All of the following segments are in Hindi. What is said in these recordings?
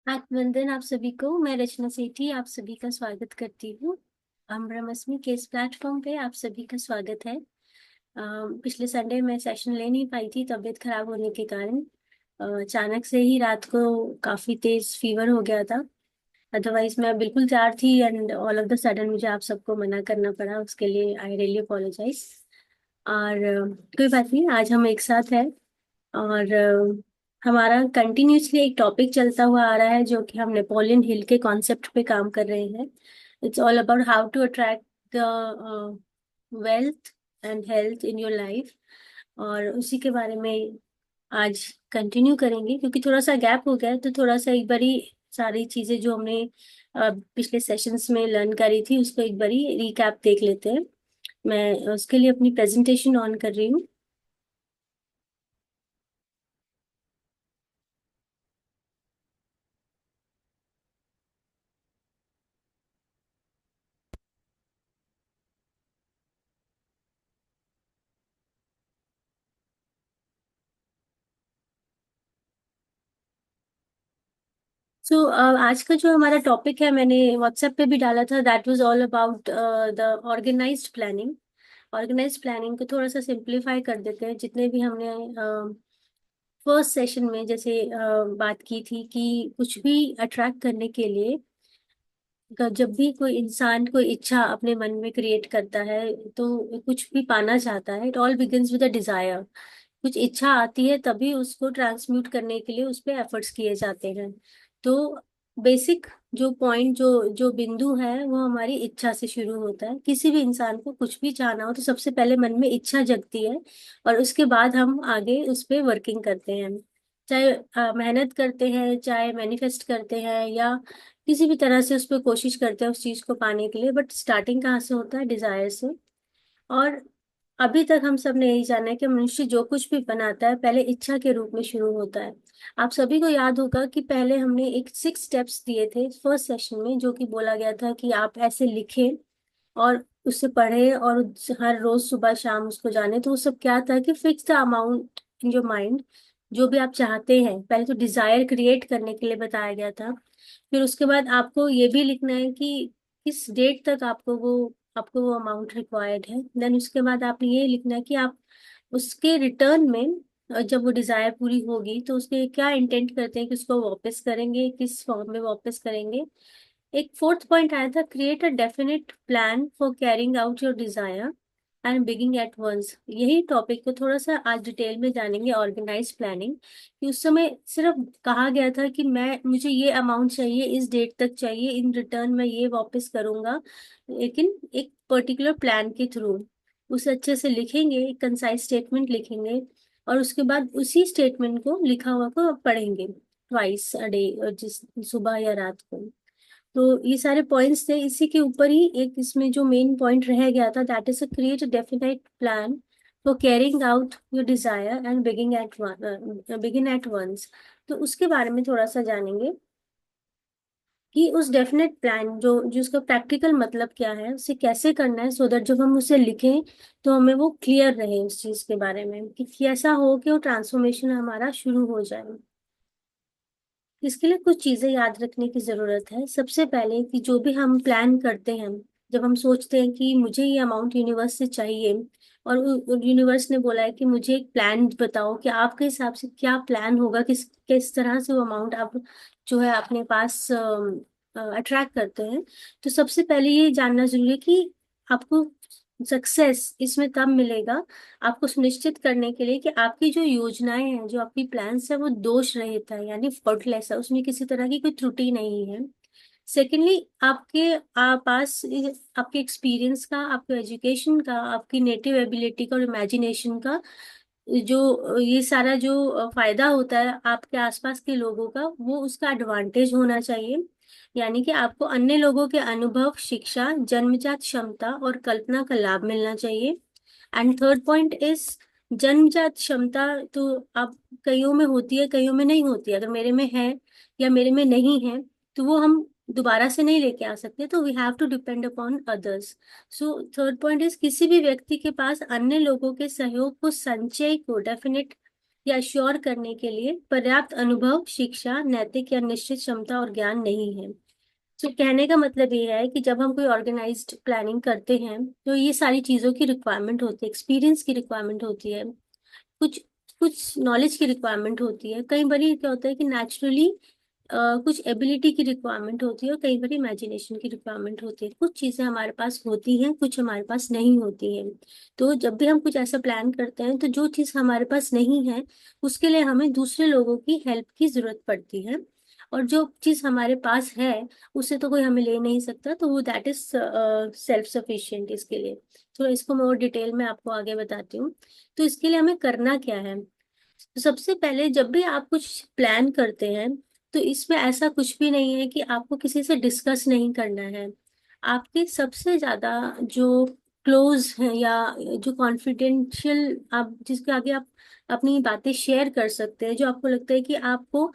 वंदन आप सभी को। मैं रचना सेठी आप सभी का स्वागत करती हूँ। ब्रह्मस्मी के इस प्लेटफॉर्म पे आप सभी का स्वागत है। पिछले संडे मैं सेशन ले नहीं पाई थी तबीयत खराब होने के कारण। अचानक से ही रात को काफी तेज फीवर हो गया था। अदरवाइज मैं बिल्कुल तैयार थी and all of the sudden मुझे आप सबको मना करना पड़ा, उसके लिए आई रियली अपोलोजाइज। और कोई बात नहीं, आज हम एक साथ हैं। और हमारा कंटिन्यूसली एक टॉपिक चलता हुआ आ रहा है जो कि हम नेपोलियन हिल के कॉन्सेप्ट पे काम कर रहे हैं। It's all about how to attract the wealth and health in your life. और उसी के बारे में आज कंटिन्यू करेंगे, क्योंकि थोड़ा सा गैप हो गया है तो थोड़ा सा एक बारी सारी चीजें जो हमने पिछले सेशंस में लर्न करी थी उसको एक बारी रिकैप देख लेते हैं। मैं उसके लिए अपनी प्रेजेंटेशन ऑन कर रही हूँ। आज का जो हमारा टॉपिक है मैंने व्हाट्सएप पे भी डाला था, that was all about the organised planning. Organised planning को थोड़ा सा सिंप्लीफाई कर देते हैं। जितने भी हमने फर्स्ट सेशन में जैसे बात की थी कि कुछ भी अट्रैक्ट करने के लिए जब भी कोई इंसान कोई इच्छा अपने मन में क्रिएट करता है तो कुछ भी पाना चाहता है, it all begins with a desire. कुछ इच्छा आती है तभी उसको ट्रांसम्यूट करने के लिए उस पे एफर्ट्स किए जाते हैं। तो बेसिक जो पॉइंट जो जो बिंदु है वो हमारी इच्छा से शुरू होता है। किसी भी इंसान को कुछ भी चाहना हो तो सबसे पहले मन में इच्छा जगती है और उसके बाद हम आगे उस पे वर्किंग करते हैं। चाहे मेहनत करते हैं, चाहे मैनिफेस्ट करते हैं, या किसी भी तरह से उस पर कोशिश करते हैं उस चीज को पाने के लिए, बट स्टार्टिंग कहाँ से होता है? डिजायर से। और अभी तक हम सब ने यही जाना है कि मनुष्य जो कुछ भी बनाता है पहले इच्छा के रूप में शुरू होता है। आप सभी को याद होगा कि पहले हमने एक 6 स्टेप्स दिए थे फर्स्ट सेशन में, जो कि बोला गया था कि आप ऐसे लिखें और उससे पढ़े और हर रोज सुबह शाम उसको जाने। तो वो सब क्या था कि fix the amount in your mind. जो भी आप चाहते हैं पहले तो डिजायर क्रिएट करने के लिए बताया गया था। फिर उसके बाद आपको ये भी लिखना है कि किस डेट तक आपको वो अमाउंट रिक्वायर्ड है। देन उसके बाद आपने ये लिखना है कि आप उसके रिटर्न में जब वो डिजायर पूरी होगी तो उसके क्या इंटेंट करते हैं कि उसको वापस करेंगे, किस फॉर्म में वापस करेंगे। एक फोर्थ पॉइंट आया था, create a definite plan for carrying out your desire and begin at once. यही टॉपिक को थोड़ा सा आज डिटेल में जानेंगे, ऑर्गेनाइज प्लानिंग। कि उस समय सिर्फ कहा गया था कि मुझे ये अमाउंट चाहिए, इस डेट तक चाहिए, इन रिटर्न मैं ये वापस करूंगा, लेकिन एक पर्टिकुलर प्लान के थ्रू। उसे अच्छे से लिखेंगे, एक कंसाइज स्टेटमेंट लिखेंगे और उसके बाद उसी स्टेटमेंट को लिखा हुआ को पढ़ेंगे ट्वाइस अ डे, जिस सुबह या रात को। तो ये सारे पॉइंट्स थे, इसी के ऊपर ही एक इसमें जो मेन पॉइंट रह गया था, that is a create a definite plan for carrying out your desire and begin at once. तो उसके बारे में थोड़ा सा जानेंगे कि उस डेफिनेट प्लान जो जिसका प्रैक्टिकल मतलब क्या है, उसे कैसे करना है, सो दैट जब हम उसे लिखें तो हमें वो क्लियर रहे उस चीज के बारे में कि कैसा हो कि वो ट्रांसफॉर्मेशन हमारा शुरू हो जाए। इसके लिए कुछ चीजें याद रखने की जरूरत है। सबसे पहले कि जो भी हम प्लान करते हैं, जब हम सोचते हैं कि मुझे ये अमाउंट यूनिवर्स से चाहिए और यूनिवर्स ने बोला है कि मुझे एक प्लान बताओ कि आपके हिसाब से क्या प्लान होगा, किस किस तरह से वो अमाउंट आप जो है अपने पास अट्रैक्ट करते हैं। तो सबसे पहले ये जानना जरूरी है कि आपको सक्सेस इसमें तब मिलेगा, आपको सुनिश्चित करने के लिए कि आपकी जो योजनाएं हैं, जो आपकी प्लान्स है, वो दोष रहित है, यानी फॉल्टलेस है, उसमें किसी तरह की कोई त्रुटि नहीं है। सेकेंडली, पास आपके एक्सपीरियंस का, आपके एजुकेशन का, आपकी नेटिव एबिलिटी का और इमेजिनेशन का जो ये सारा जो फायदा होता है आपके आसपास के लोगों का, वो उसका एडवांटेज होना चाहिए। यानी कि आपको अन्य लोगों के अनुभव, शिक्षा, जन्मजात क्षमता और कल्पना का लाभ मिलना चाहिए। एंड थर्ड पॉइंट इज जन्मजात क्षमता। तो आप कईयों में होती है, कईयों में नहीं होती है। अगर मेरे में है या मेरे में नहीं है तो वो हम दोबारा से नहीं लेके आ सकते, तो we have to depend upon others. So third point is किसी भी व्यक्ति के पास अन्य लोगों के सहयोग को, संचय को, डेफिनेट या अश्योर करने के लिए पर्याप्त अनुभव, शिक्षा, नैतिक या निश्चित क्षमता और ज्ञान नहीं है। तो कहने का मतलब ये है कि जब हम कोई ऑर्गेनाइज्ड प्लानिंग करते हैं तो ये सारी चीज़ों की रिक्वायरमेंट होती है, एक्सपीरियंस की रिक्वायरमेंट होती है, कुछ कुछ नॉलेज की रिक्वायरमेंट होती है, कई बार क्या होता है कि नेचुरली कुछ एबिलिटी की रिक्वायरमेंट होती है और कई बार इमेजिनेशन की रिक्वायरमेंट होती है। कुछ चीज़ें हमारे पास होती हैं, कुछ हमारे पास नहीं होती हैं। तो जब भी हम कुछ ऐसा प्लान करते हैं तो जो चीज़ हमारे पास नहीं है उसके लिए हमें दूसरे लोगों की हेल्प की जरूरत पड़ती है, और जो चीज़ हमारे पास है उसे तो कोई हमें ले नहीं सकता, तो वो दैट इज सेल्फ सफिशिएंट। इसके लिए थोड़ा इसको मैं और डिटेल में आपको आगे बताती हूँ। तो इसके लिए हमें करना क्या है। तो सबसे पहले जब भी आप कुछ प्लान करते हैं तो इसमें ऐसा कुछ भी नहीं है कि आपको किसी से डिस्कस नहीं करना है। आपके सबसे ज्यादा जो क्लोज है या जो कॉन्फिडेंशियल, आप जिसके आगे आप अपनी बातें शेयर कर सकते हैं, जो आपको लगता है कि आपको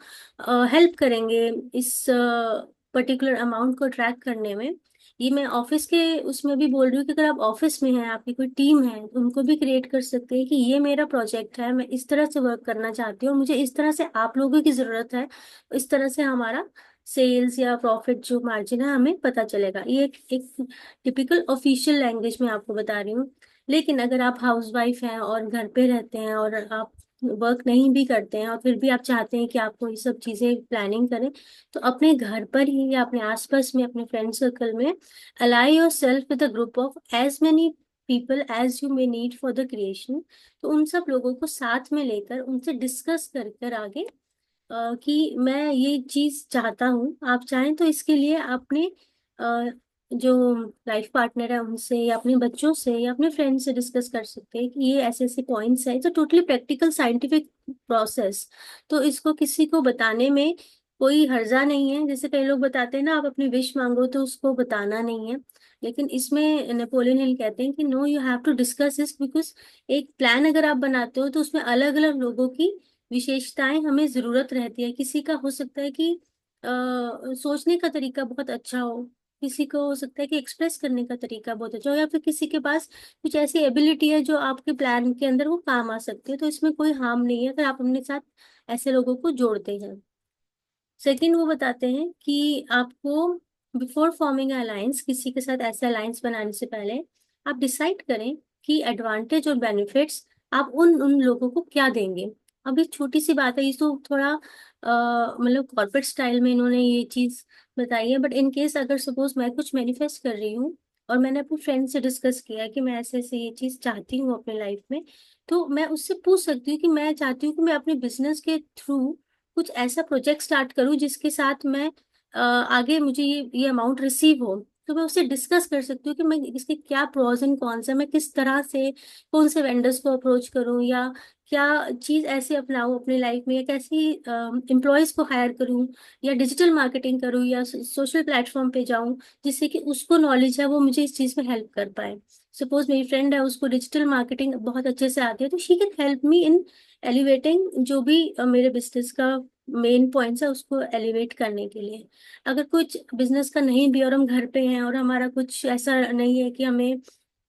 हेल्प करेंगे इस पर्टिकुलर अमाउंट को ट्रैक करने में। ये मैं ऑफिस के उसमें भी बोल रही हूँ कि अगर आप ऑफिस में हैं, आपकी कोई टीम है, तो उनको भी क्रिएट कर सकते हैं कि ये मेरा प्रोजेक्ट है, मैं इस तरह से वर्क करना चाहती हूँ, मुझे इस तरह से आप लोगों की जरूरत है, इस तरह से हमारा सेल्स या प्रॉफिट जो मार्जिन है हमें पता चलेगा। ये एक टिपिकल ऑफिशियल लैंग्वेज में आपको बता रही हूँ। लेकिन अगर आप हाउसवाइफ हैं और घर पे रहते हैं और आप वर्क नहीं भी करते हैं और फिर भी आप चाहते हैं कि आपको ये सब चीजें प्लानिंग करें, तो अपने घर पर ही या अपने आसपास में अपने फ्रेंड सर्कल में ally your self with a group of as many people as you may need for the creation. तो उन सब लोगों को साथ में लेकर उनसे डिस्कस कर कर आगे कि मैं ये चीज चाहता हूँ, आप चाहें तो इसके लिए अपने अ, जो लाइफ पार्टनर है उनसे या अपने बच्चों से या अपने फ्रेंड से डिस्कस कर सकते हैं कि ये ऐसे ऐसे पॉइंट्स है। तो टोटली प्रैक्टिकल साइंटिफिक प्रोसेस, तो इसको किसी को बताने में कोई हर्जा नहीं है। जैसे कई लोग बताते हैं ना, आप अपनी विश मांगो तो उसको बताना नहीं है, लेकिन इसमें नेपोलियन हिल कहते हैं कि no, you have to discuss this, because एक प्लान अगर आप बनाते हो तो उसमें अलग अलग लोगों की विशेषताएं हमें जरूरत रहती है। किसी का हो सकता है कि सोचने का तरीका बहुत अच्छा हो, किसी को हो सकता है कि एक्सप्रेस करने का तरीका बहुत अच्छा हो, या फिर किसी के पास कुछ ऐसी एबिलिटी है जो आपके प्लान के अंदर वो काम आ सकती है। तो इसमें कोई हार्म नहीं है अगर आप अपने साथ ऐसे लोगों को जोड़ते हैं। सेकंड, वो बताते हैं कि आपको बिफोर फॉर्मिंग अलायंस, किसी के साथ ऐसे अलायंस बनाने से पहले आप डिसाइड करें कि एडवांटेज और बेनिफिट्स आप उन उन लोगों को क्या देंगे। अब ये छोटी सी बात है, ये तो थोड़ा मतलब कॉर्पोरेट स्टाइल में इन्होंने ये चीज बताई है, बट इन केस अगर सपोज मैं कुछ मैनिफेस्ट कर रही हूँ और मैंने अपने फ्रेंड से डिस्कस किया कि मैं ऐसे ऐसे ये चीज चाहती हूँ अपने लाइफ में, तो मैं उससे पूछ सकती हूँ कि मैं चाहती हूँ कि मैं अपने बिजनेस के थ्रू कुछ ऐसा प्रोजेक्ट स्टार्ट करूं जिसके साथ मैं आगे मुझे ये अमाउंट रिसीव हो। तो मैं उससे डिस्कस कर सकती हूँ कि मैं इसके क्या प्रोज एंड कॉन्स है, मैं किस तरह से कौन से वेंडर्स को अप्रोच करूँ, या क्या चीज़ ऐसे अपनाऊं अपनी लाइफ में, या कैसी एम्प्लॉयज को हायर करूँ, या डिजिटल मार्केटिंग करूँ, या सोशल प्लेटफॉर्म पे जाऊँ जिससे कि उसको नॉलेज है वो मुझे इस चीज़ में हेल्प कर पाए। सपोज मेरी फ्रेंड है, उसको डिजिटल मार्केटिंग बहुत अच्छे से आती है, तो she can help me in elevating जो भी मेरे बिजनेस का मेन पॉइंट्स है उसको एलिवेट करने के लिए। अगर कुछ बिजनेस का नहीं भी और हम घर पे हैं और हमारा कुछ ऐसा नहीं है कि हमें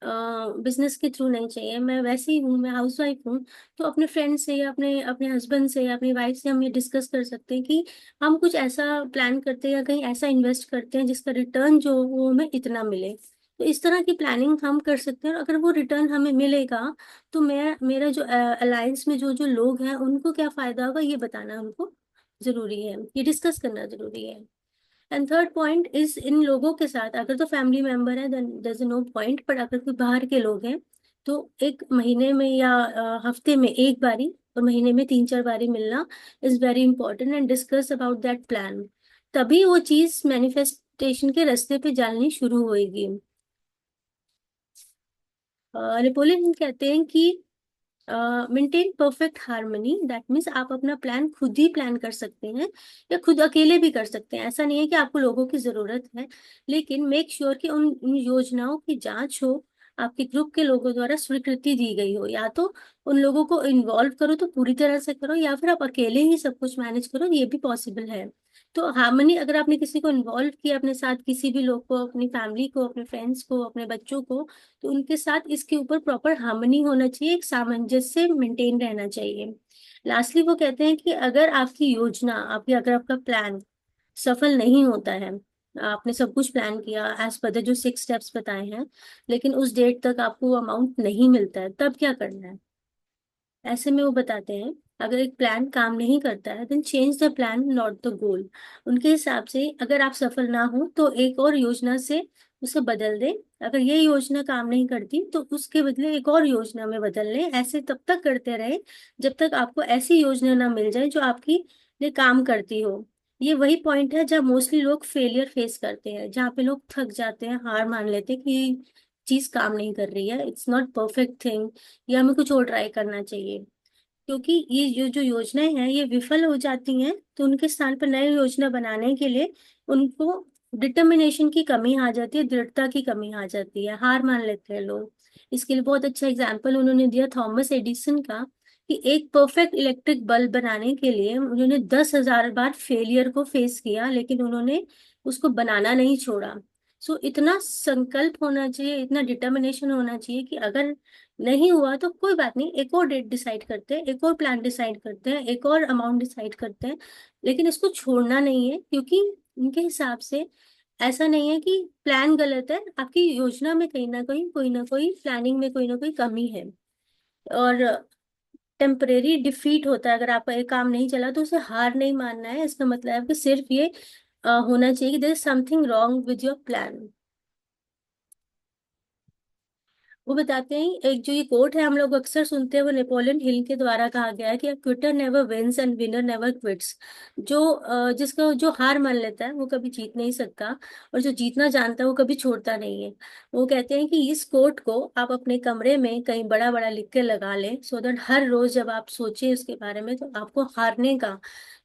बिजनेस के थ्रू नहीं चाहिए, मैं वैसे ही हूँ, मैं हाउसवाइफ हूँ, तो अपने फ्रेंड से या अपने अपने हस्बैंड से या अपनी वाइफ से हम ये डिस्कस कर सकते हैं कि हम कुछ ऐसा प्लान करते हैं या कहीं ऐसा इन्वेस्ट करते हैं जिसका रिटर्न जो वो हमें इतना मिले। तो इस तरह की प्लानिंग हम कर सकते हैं, और अगर वो रिटर्न हमें मिलेगा तो मैं मेरा जो अलायंस में जो जो लोग हैं उनको क्या फायदा होगा ये बताना हमको जरूरी है, ये डिस्कस करना जरूरी है। एंड थर्ड पॉइंट इज इन लोगों के साथ, अगर तो फैमिली मेंबर है then there is no point, पर अगर कोई बाहर के लोग हैं तो एक महीने में या हफ्ते में एक बारी और महीने में तीन चार बारी मिलना is very important, and discuss about that plan. तभी वो चीज मैनिफेस्टेशन के रास्ते पे जानी शुरू होएगी। नेपोलियन कहते हैं कि maintain perfect harmony, that means आप अपना प्लान खुद ही प्लान कर सकते हैं या खुद अकेले भी कर सकते हैं, ऐसा नहीं है कि आपको लोगों की जरूरत है। लेकिन मेक श्योर कि उन योजनाओं की जांच हो, आपके ग्रुप के लोगों द्वारा स्वीकृति दी गई हो, या तो उन लोगों को इन्वॉल्व करो तो पूरी तरह से करो, या फिर आप अकेले ही सब कुछ मैनेज करो, ये भी पॉसिबल है। तो हार्मनी, अगर आपने किसी को इन्वॉल्व किया अपने साथ, किसी भी लोग को, अपनी फैमिली को, अपने फ्रेंड्स को, अपने बच्चों को, तो उनके साथ इसके ऊपर प्रॉपर हार्मनी होना चाहिए, एक सामंजस्य मेंटेन रहना चाहिए। लास्टली वो कहते हैं कि अगर आपकी योजना, आपकी अगर आपका प्लान सफल नहीं होता है, आपने सब कुछ प्लान किया एज पर द जो 6 स्टेप्स बताए हैं, लेकिन उस डेट तक आपको वो अमाउंट नहीं मिलता है, तब क्या करना है। ऐसे में वो बताते हैं, अगर एक प्लान काम नहीं करता है then change the plan not the goal. उनके हिसाब से अगर आप सफल ना हो तो एक और योजना से उसे बदल दें। अगर ये योजना काम नहीं करती तो उसके बदले एक और योजना में बदल लें। ऐसे तब तक करते रहे जब तक आपको ऐसी योजना ना मिल जाए जो आपकी लिए काम करती हो। ये वही पॉइंट है जहाँ मोस्टली लोग फेलियर फेस करते हैं, जहाँ पे लोग थक जाते हैं, हार मान लेते हैं कि चीज काम नहीं कर रही है, इट्स नॉट परफेक्ट थिंग, या हमें कुछ और ट्राई करना चाहिए। क्योंकि ये जो योजनाएं हैं ये विफल हो जाती हैं तो उनके स्थान पर नई योजना बनाने के लिए उनको डिटर्मिनेशन की कमी आ जाती है, दृढ़ता की कमी आ जाती है, हार मान लेते हैं लोग। इसके लिए बहुत अच्छा एग्जाम्पल उन्होंने दिया थॉमस एडिसन का, कि एक परफेक्ट इलेक्ट्रिक बल्ब बनाने के लिए उन्होंने 10,000 बार फेलियर को फेस किया, लेकिन उन्होंने उसको बनाना नहीं छोड़ा। सो इतना संकल्प होना चाहिए, इतना डिटर्मिनेशन होना चाहिए कि अगर नहीं हुआ तो कोई बात नहीं, एक और डेट डिसाइड करते हैं, एक और प्लान डिसाइड करते हैं, एक और अमाउंट डिसाइड करते हैं, लेकिन इसको छोड़ना नहीं है। क्योंकि उनके हिसाब से ऐसा नहीं है कि प्लान गलत है, आपकी योजना में कहीं ना कोई प्लानिंग में कोई ना कोई कमी है। और टेम्परेरी डिफीट होता है, अगर आपका एक काम नहीं चला तो उसे हार नहीं मानना है। इसका मतलब है कि सिर्फ ये होना चाहिए कि there is something wrong with your plan. वो बताते हैं, एक जो ये कोट है हम लोग अक्सर सुनते हैं, वो नेपोलियन हिल के द्वारा कहा गया है कि quitter never wins and winner never quits. जो जिसका जो हार मान लेता है वो कभी जीत नहीं सकता, और जो जीतना जानता है वो कभी छोड़ता नहीं है। वो कहते हैं कि इस कोट को आप अपने कमरे में कहीं बड़ा बड़ा लिख के लगा लें, सो दैट हर रोज जब आप सोचें उसके बारे में तो आपको हारने का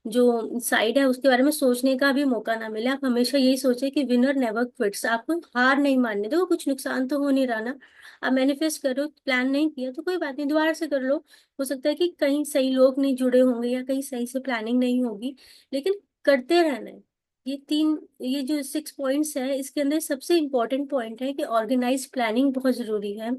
जो साइड है उसके बारे में सोचने का भी मौका ना मिले। आप हमेशा यही सोचे कि विनर नेवर क्विट्स, आपको हार नहीं मानने दो, कुछ नुकसान तो हो नहीं रहा ना। आप मैनिफेस्ट करो, प्लान नहीं किया तो कोई बात नहीं, दोबारा से कर लो। हो सकता है कि कहीं सही लोग नहीं जुड़े होंगे या कहीं सही से प्लानिंग नहीं होगी, लेकिन करते रहना है। ये तीन, ये जो 6 पॉइंट्स है इसके अंदर सबसे इम्पोर्टेंट पॉइंट है कि ऑर्गेनाइज प्लानिंग बहुत जरूरी है।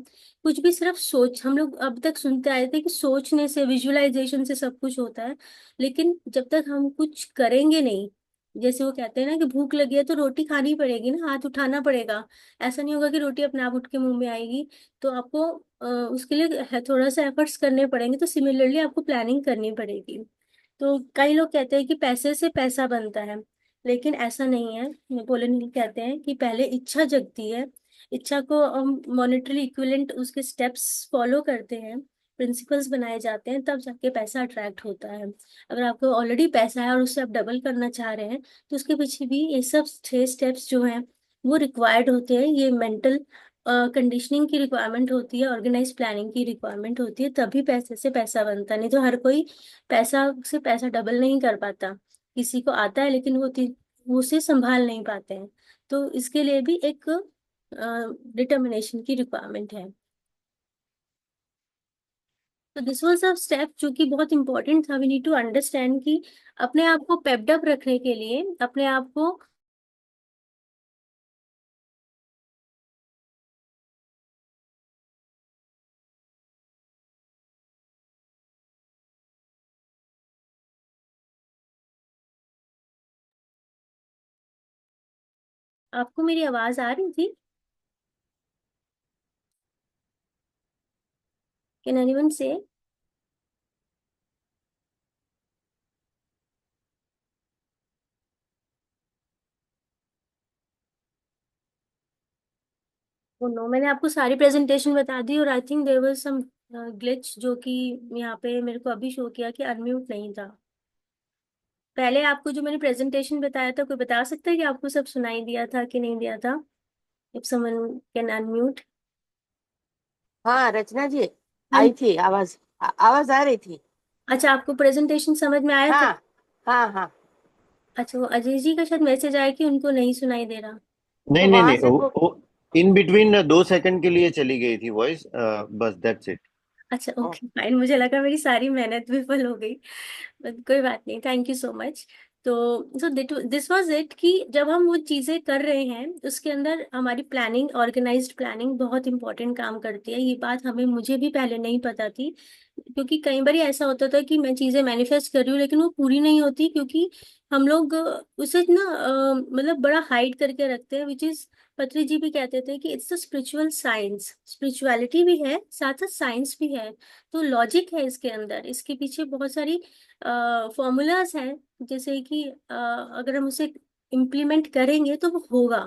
कुछ भी सिर्फ सोच, हम लोग अब तक सुनते आए थे कि सोचने से, विजुअलाइजेशन से सब कुछ होता है, लेकिन जब तक हम कुछ करेंगे नहीं, जैसे वो कहते हैं ना कि भूख लगी है तो रोटी खानी पड़ेगी ना, हाथ उठाना पड़ेगा। ऐसा नहीं होगा कि रोटी अपने आप उठ के मुंह में आएगी। तो आपको उसके लिए थोड़ा सा एफर्ट्स करने पड़ेंगे, तो सिमिलरली आपको प्लानिंग करनी पड़ेगी। तो कई लोग कहते हैं कि पैसे से पैसा बनता है, लेकिन ऐसा नहीं है। नेपोलियन हिल कहते हैं कि पहले इच्छा जगती है, इच्छा को हम मॉनेटरी इक्विवेलेंट उसके स्टेप्स फॉलो करते हैं, प्रिंसिपल्स बनाए जाते हैं, तब जाके पैसा अट्रैक्ट होता है। अगर आपको ऑलरेडी पैसा है और उससे आप डबल करना चाह रहे हैं तो उसके पीछे भी ये सब 6 स्टेप्स जो हैं वो रिक्वायर्ड होते हैं। ये मेंटल कंडीशनिंग की रिक्वायरमेंट होती है, ऑर्गेनाइज प्लानिंग की रिक्वायरमेंट होती है, तभी पैसे से पैसा बनता है। नहीं तो हर कोई पैसा से पैसा डबल नहीं कर पाता। किसी को आता है लेकिन वो उसे संभाल नहीं पाते हैं। तो इसके लिए भी एक डिटर्मिनेशन की रिक्वायरमेंट है। तो दिस वाज अ स्टेप जो कि बहुत इंपॉर्टेंट था। वी नीड टू अंडरस्टैंड कि अपने आप को पेप्ड अप रखने के लिए, अपने आप को, आपको मेरी आवाज आ रही थी? कैन एनीवन से? ओ नो, मैंने आपको सारी प्रेजेंटेशन बता दी, और I think there was some glitch जो कि यहाँ पे मेरे को अभी शो किया कि अनम्यूट नहीं था। पहले आपको जो मैंने प्रेजेंटेशन बताया था, कोई बता सकता है कि आपको सब सुनाई दिया था कि नहीं दिया था? If someone can unmute. हाँ रचना जी, हाँ। आई थी आवाज। आवाज आ रही थी। अच्छा, आपको प्रेजेंटेशन समझ में आया था? हाँ हाँ हाँ। अच्छा, वो अजय जी का शायद मैसेज आया कि उनको नहीं सुनाई दे रहा। तो नहीं नहीं वहां नहीं, से को वो इन बिटवीन 2 सेकंड के लिए चली गई थी वॉइस, बस दैट्स इट। अच्छा, ओ, ओके फाइन, मुझे लगा मेरी सारी मेहनत विफल हो गई। But कोई बात नहीं, थैंक यू सो मच। तो सो दिस वाज इट, कि जब हम वो चीजें कर रहे हैं उसके अंदर हमारी प्लानिंग, ऑर्गेनाइज्ड प्लानिंग बहुत इंपॉर्टेंट काम करती है। ये बात हमें, मुझे भी पहले नहीं पता थी, क्योंकि कई बार ऐसा होता था कि मैं चीजें मैनिफेस्ट कर रही हूँ लेकिन वो पूरी नहीं होती, क्योंकि हम लोग उसे ना मतलब बड़ा हाइड करके रखते हैं, विच इज पत्री जी भी कहते थे कि it's a spiritual science. Spirituality भी है, साथ साथ साइंस भी है। तो लॉजिक है इसके अंदर, इसके पीछे बहुत सारी फॉर्मूलाज हैं, जैसे कि अगर हम उसे इम्प्लीमेंट करेंगे तो वो होगा।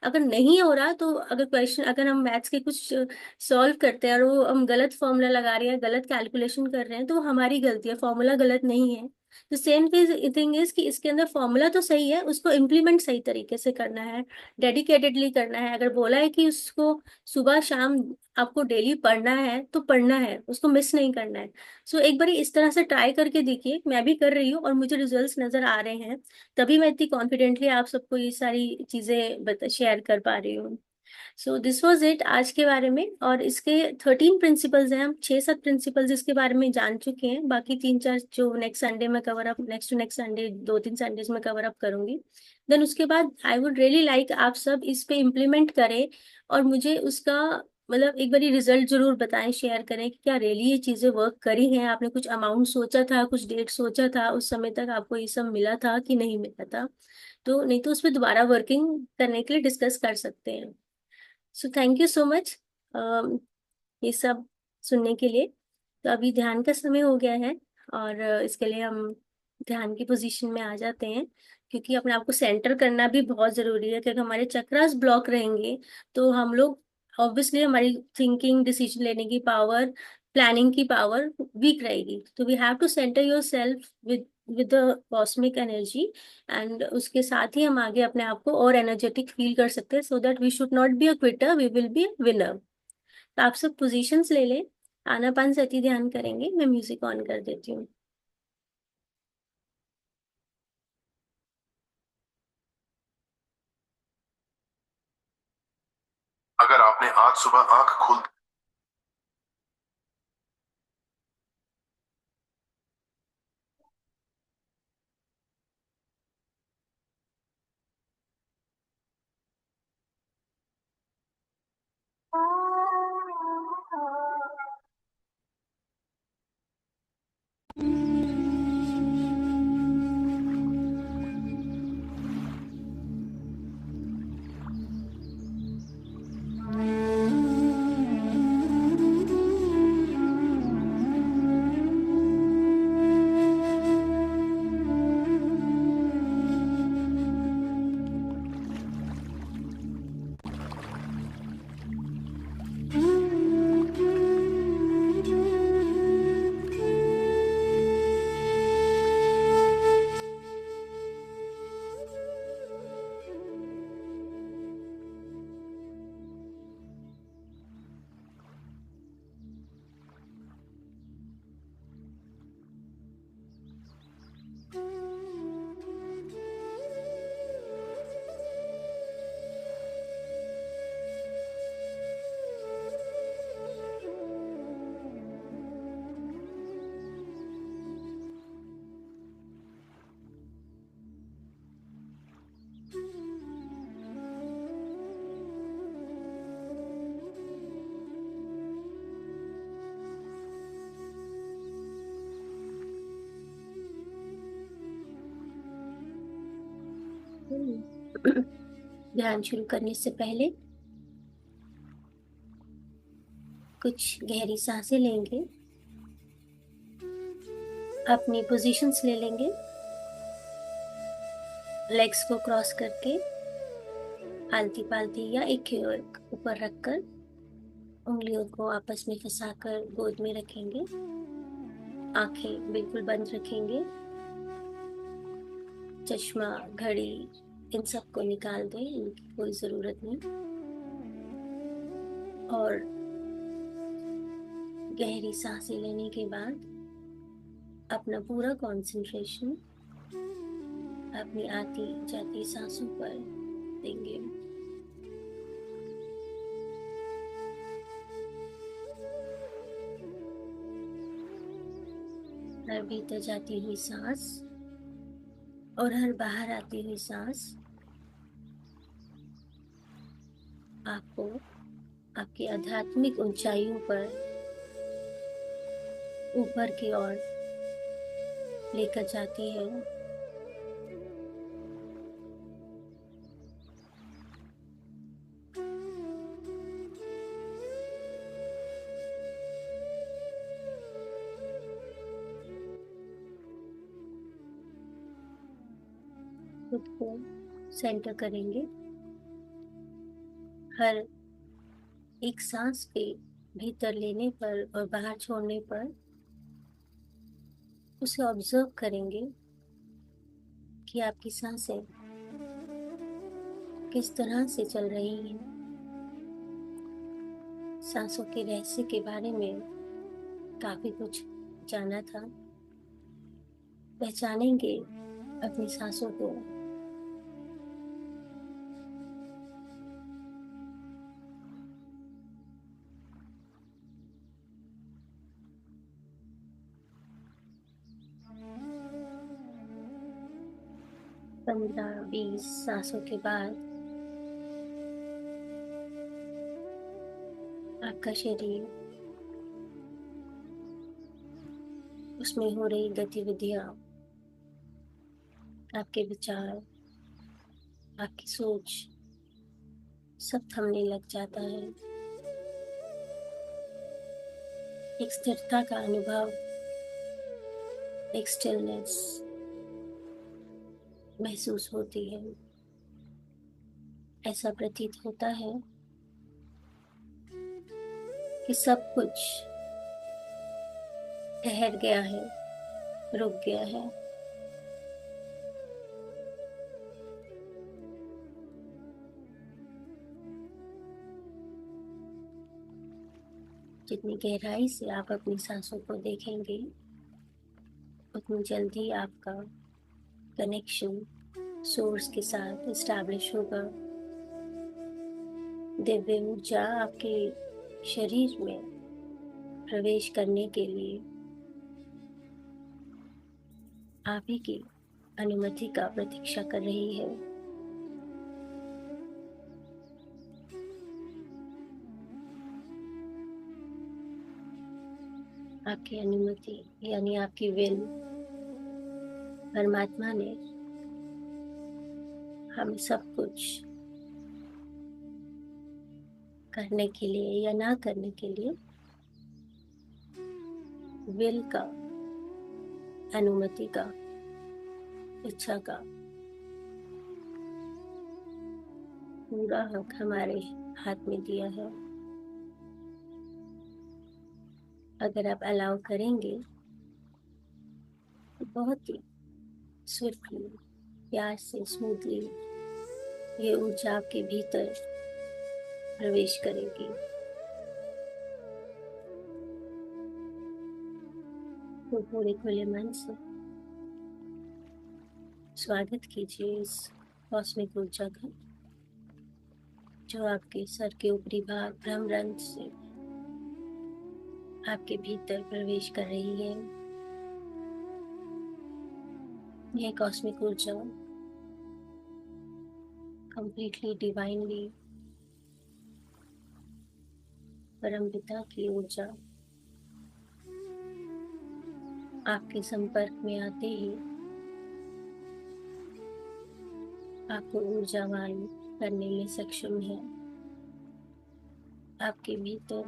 अगर नहीं हो रहा तो अगर क्वेश्चन, अगर हम मैथ्स के कुछ सॉल्व करते हैं और वो हम गलत फॉर्मूला लगा रहे हैं, गलत कैलकुलेशन कर रहे हैं, तो वो हमारी गलती है, फॉर्मूला गलत नहीं है। तो सेम थिंग इज कि इसके अंदर फॉर्मूला तो सही है, उसको इम्प्लीमेंट सही तरीके से करना है, डेडिकेटेडली करना है। अगर बोला है कि उसको सुबह शाम आपको डेली पढ़ना है तो पढ़ना है, उसको मिस नहीं करना है। सो एक बार इस तरह से ट्राई करके देखिए, मैं भी कर रही हूँ और मुझे रिजल्ट्स नजर आ रहे हैं, तभी मैं इतनी कॉन्फिडेंटली आप सबको ये सारी चीजें शेयर कर पा रही हूँ। सो दिस वाज इट आज के बारे में। और इसके 13 प्रिंसिपल्स हैं, हम 6-7 प्रिंसिपल्स इसके बारे में जान चुके हैं, बाकी 3-4 जो नेक्स्ट संडे में cover up, next to next Sunday 2-3 Sundays में कवर अप करूंगी। देन उसके बाद आई वुड रियली लाइक आप सब इस पे इम्प्लीमेंट करें और मुझे उसका मतलब एक बारी रिजल्ट जरूर बताएं, शेयर करें कि क्या रियली ये चीजें वर्क करी हैं, आपने कुछ अमाउंट सोचा था, कुछ डेट सोचा था, उस समय तक आपको ये सब मिला था कि नहीं मिला था। तो नहीं तो उस पर दोबारा वर्किंग करने के लिए डिस्कस कर सकते हैं। So thank you so much ये सब सुनने के लिए। तो अभी ध्यान का समय हो गया है और इसके लिए हम ध्यान की पोजीशन में आ जाते हैं, क्योंकि अपने आप को सेंटर करना भी बहुत जरूरी है, क्योंकि हमारे चक्रास ब्लॉक रहेंगे तो हम लोग ऑब्वियसली हमारी थिंकिंग, डिसीजन लेने की पावर, प्लानिंग की पावर वीक रहेगी। तो we have to centre your self with the cosmic energy, and उसके साथ ही हम आगे अपने आप को और एनर्जेटिक फील कर सकते हैं, so that we should not be a quitter, we will be a winner. तो आप सब पोजीशंस ले लें, आनापानसती ध्यान करेंगे। मैं म्यूजिक ऑन कर देती हूँ। अगर आपने आज सुबह आंख खोल ध्यान शुरू करने से पहले कुछ गहरी सांसें लेंगे, अपनी पोजीशंस ले लेंगे, लेग्स को क्रॉस करके आलती पालती या एक की ओर ऊपर रखकर उंगलियों को आपस में फंसाकर गोद में रखेंगे। आंखें बिल्कुल बंद रखेंगे, चश्मा, घड़ी, इन सबको निकाल दें, इनकी कोई जरूरत नहीं। और गहरी सांसें लेने के बाद अपना पूरा कंसंट्रेशन अपनी आती जाती सांसों पर देंगे। हर भीतर जाती हुई सांस और हर बाहर आती हुई सांस आपको आपकी आध्यात्मिक ऊंचाइयों पर ऊपर की ओर लेकर जाती है। खुद को सेंटर करेंगे। हर एक सांस के भीतर लेने पर और बाहर छोड़ने पर उसे ऑब्जर्व करेंगे कि आपकी सांसें किस तरह से चल रही हैं। सांसों के रहस्य के बारे में काफी कुछ जाना था। पहचानेंगे अपनी सांसों को। पंद्रह 20 सांसों के बाद आपका शरीर, उसमें हो रही गतिविधियां, आपके विचार, आपकी सोच सब थमने लग जाता है। एक स्थिरता का अनुभव, एक स्टिलनेस महसूस होती है। ऐसा प्रतीत होता है कि सब कुछ ठहर गया है, रुक गया है। जितनी गहराई से आप अपनी सांसों को देखेंगे, उतनी जल्दी आपका कनेक्शन सोर्स के साथ इस्टेब्लिश होगा। दिव्य ऊर्जा आपके शरीर में प्रवेश करने के लिए आप ही की अनुमति का प्रतीक्षा कर रही है। आपकी अनुमति यानी आपकी विल, परमात्मा ने हमें सब कुछ करने के लिए या ना करने के लिए विल का, अनुमति का, इच्छा का पूरा हक हमारे हाथ में दिया है। अगर आप अलाउ करेंगे तो बहुत ही स्विफ्टली, प्यार से, स्मूथली ये ऊर्जा आपके भीतर प्रवेश करेगी। तो पूरे खुले मन से स्वागत कीजिए इस कॉस्मिक ऊर्जा का, जो आपके सर के ऊपरी भाग ब्रह्मरंध्र से आपके भीतर प्रवेश कर रही है। यह कॉस्मिक ऊर्जा कंप्लीटली डिवाइनली परम पिता की ऊर्जा आपके संपर्क में आते ही आपको ऊर्जावान करने में सक्षम है। आपके भीतर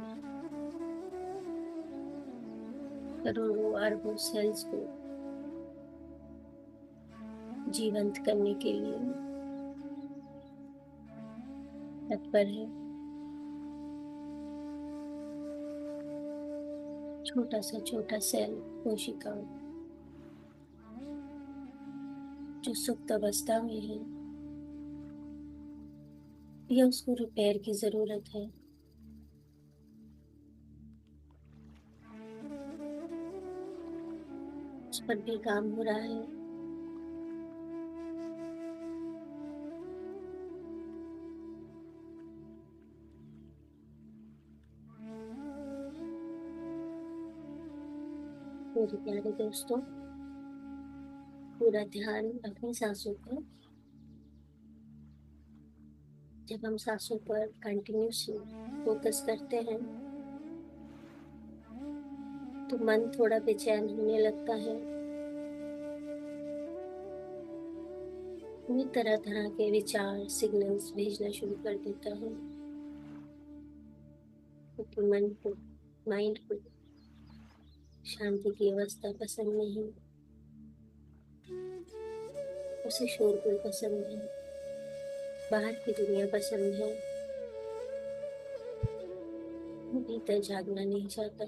करोड़ों अरबों सेल्स को जीवंत करने के लिए तत्पर है। छोटा सा छोटा सेल, कोशिका जो सुप्त अवस्था में है या उसको रिपेयर की जरूरत है, उस पर भी काम हो रहा है। मेरे प्यारे दोस्तों, पूरा ध्यान अपनी सांसों पर। जब हम सांसों पर कंटिन्यूसली फोकस करते हैं तो मन थोड़ा बेचैन होने लगता है। वो तरह तरह के विचार सिग्नल्स भेजना शुरू कर देता है, क्योंकि मन को, माइंड को शांति की अवस्था पसंद नहीं। उसे शोरगुल पसंद है, बाहर की दुनिया पसंद है। वो भीतर जागना नहीं चाहता।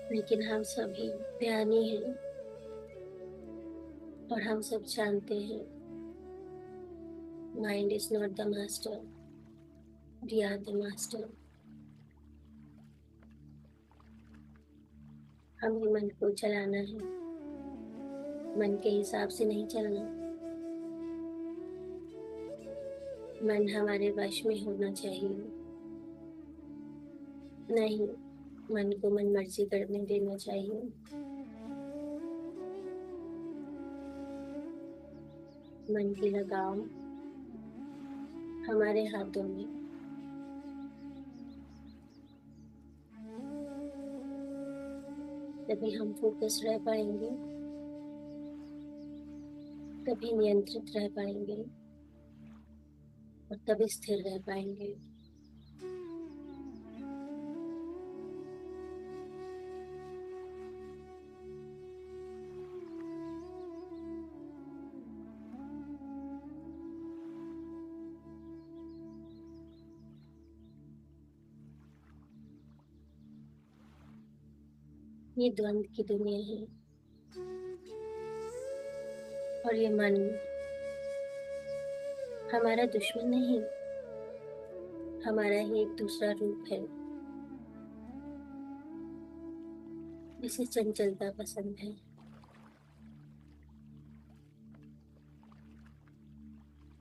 लेकिन हम सभी ज्ञानी हैं और हम सब जानते हैं mind is not the master, we are the master. हमें मन को चलाना है, मन के हिसाब से नहीं चलना। मन हमारे वश में होना चाहिए, नहीं मन को मन मर्जी करने देना चाहिए। मन की लगाम हमारे हाथों में। तभी हम फोकस रह पाएंगे, तभी नियंत्रित रह पाएंगे और तभी स्थिर रह पाएंगे। ये द्वंद की दुनिया है और ये मन हमारा दुश्मन नहीं, हमारा ही एक दूसरा रूप है। इसे चंचलता पसंद है।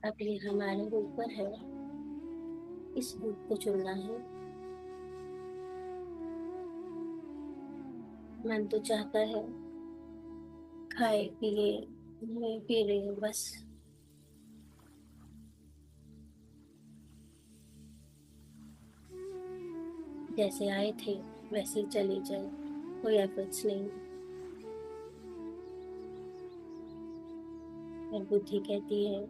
अब ये हमारे ऊपर है, इस रूप को चुनना है। मन तो चाहता है खाए पिए घूमे फिरे बस, जैसे आए थे वैसे ही चले जाए, कोई एफर्ट्स नहीं। और बुद्धि कहती है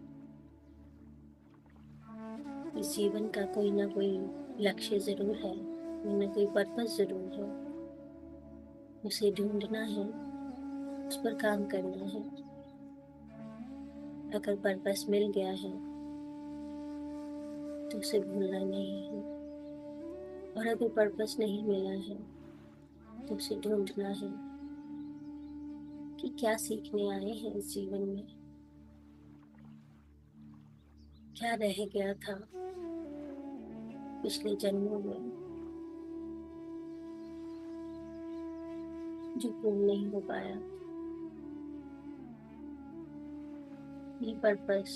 इस जीवन का कोई ना कोई लक्ष्य जरूर है, कोई ना कोई पर्पस जरूर है। उसे ढूंढना है, उस पर काम करना है। अगर पर्पस मिल गया है तो उसे भूलना नहीं है, और अगर पर्पस नहीं मिला है तो उसे ढूंढना है कि क्या सीखने आए हैं इस जीवन में, क्या रह गया था पिछले जन्मों में जो पूर्ण नहीं हो पाया। ये पर्पस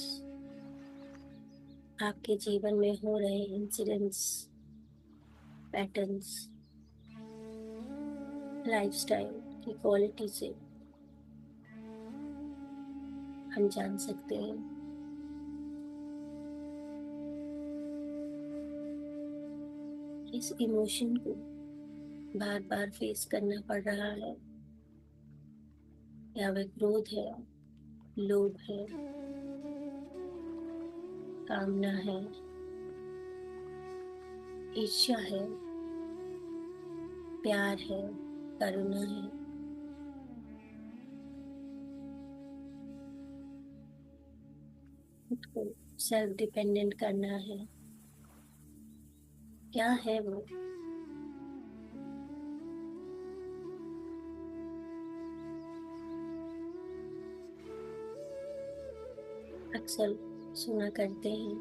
आपके जीवन में हो रहे इंसिडेंट्स, पैटर्न्स, लाइफस्टाइल की क्वालिटी से हम जान सकते हैं। इस इमोशन को बार बार फेस करना पड़ रहा है, या वह क्रोध है, लोभ है, कामना है, ईर्ष्या है, प्यार है, करुणा है। खुद को सेल्फ डिपेंडेंट करना है। क्या है वो? अक्सर सुना करते हैं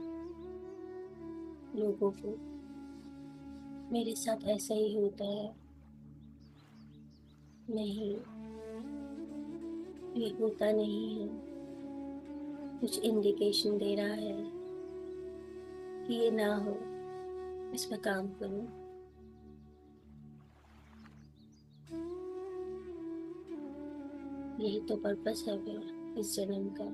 लोगों को, मेरे साथ ऐसा ही होता है। नहीं, ये होता नहीं है। कुछ इंडिकेशन दे रहा है कि ये ना हो, इस पर काम करो। यही तो पर्पस है फिर इस जन्म का।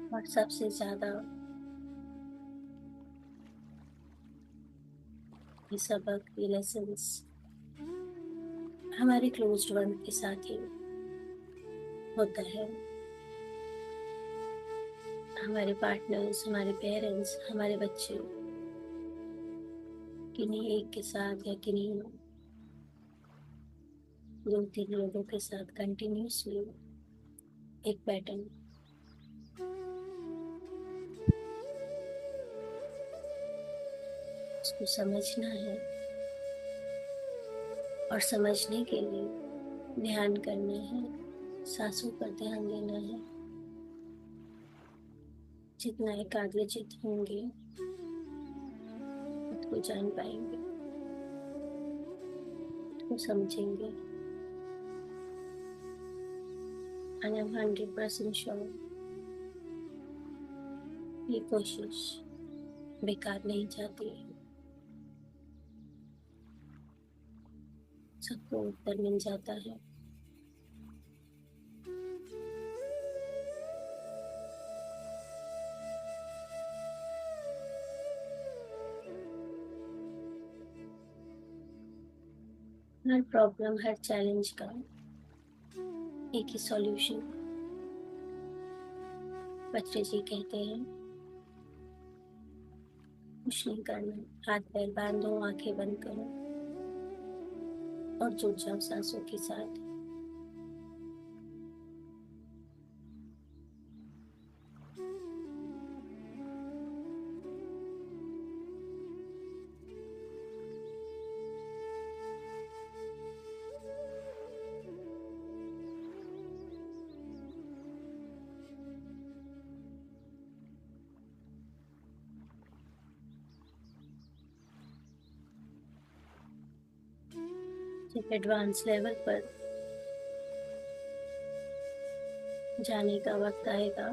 और सबसे ज्यादा ये सबक, ये लेसन्स हमारे क्लोज्ड वन के साथ ही होता है। हमारे पार्टनर्स, हमारे पेरेंट्स, हमारे बच्चे, किन्हीं एक के साथ या किन्हीं दो तीन लोगों के साथ कंटिन्यूसली एक पैटर्न। उसको समझना है और समझने के लिए ध्यान करना है, सांसों पर ध्यान देना है। जितना एकाग्रचित होंगे खुद को जान पाएंगे, खुद को समझेंगे। And I'm 100% sure ये कोशिश बेकार नहीं जाती है। सबको उत्तर मिल जाता है। हर प्रॉब्लम, हर चैलेंज का एक ही सॉल्यूशन। बच्चे जी कहते हैं कुछ नहीं करना, हाथ पैर बांधो, आंखें बंद करो और जुड़ जाओ सांसों के साथ। जब एडवांस लेवल पर जाने का वक्त आएगा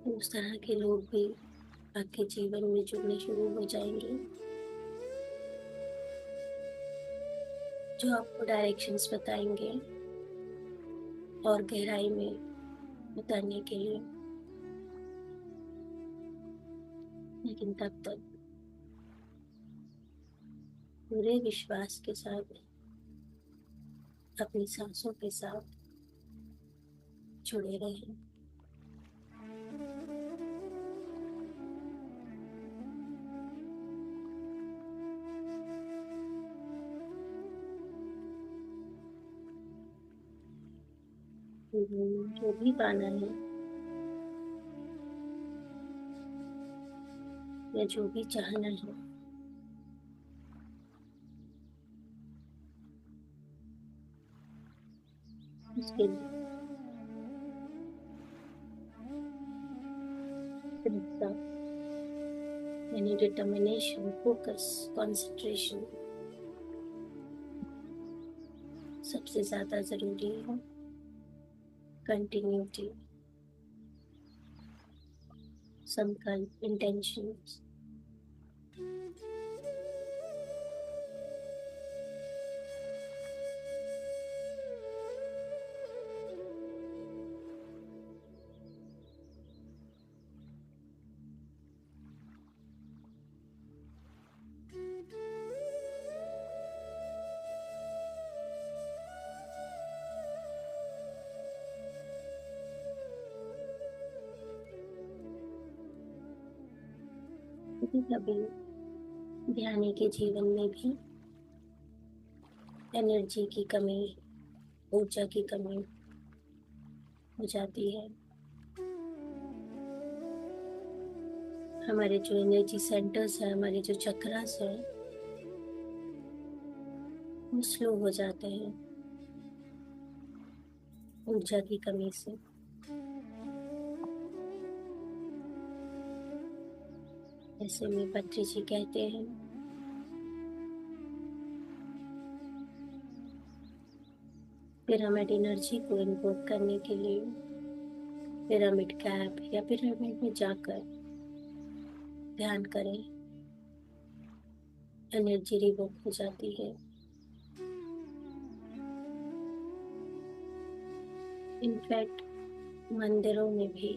तो उस तरह के लोग भी आपके जीवन में जुड़ने शुरू हो जाएंगे, जो आपको डायरेक्शंस बताएंगे और गहराई में उतरने के लिए। लेकिन तब तक पूरे विश्वास के साथ अपनी सांसों के साथ जुड़े रहें। जो भी पाना है या जो भी चाहना है, उसके लिए दृढ़ता यानी डिटर्मिनेशन, फोकस, कंसंट्रेशन सबसे ज्यादा जरूरी है। कंटिन्यूटी, संकल्प, इंटेंशंस कभी कभी ध्यानी के जीवन में भी एनर्जी की कमी, ऊर्जा की कमी हो जाती है। हमारे जो एनर्जी सेंटर्स है, हमारे जो चक्रास है, वो स्लो हो जाते हैं ऊर्जा की कमी से। ऐसे में पत्री जी कहते हैं पिरामिड एनर्जी को इन्वोक करने के लिए पिरामिड कैप या पिरामिड में जाकर ध्यान करें, एनर्जी रिवोक हो जाती है। इनफैक्ट मंदिरों में भी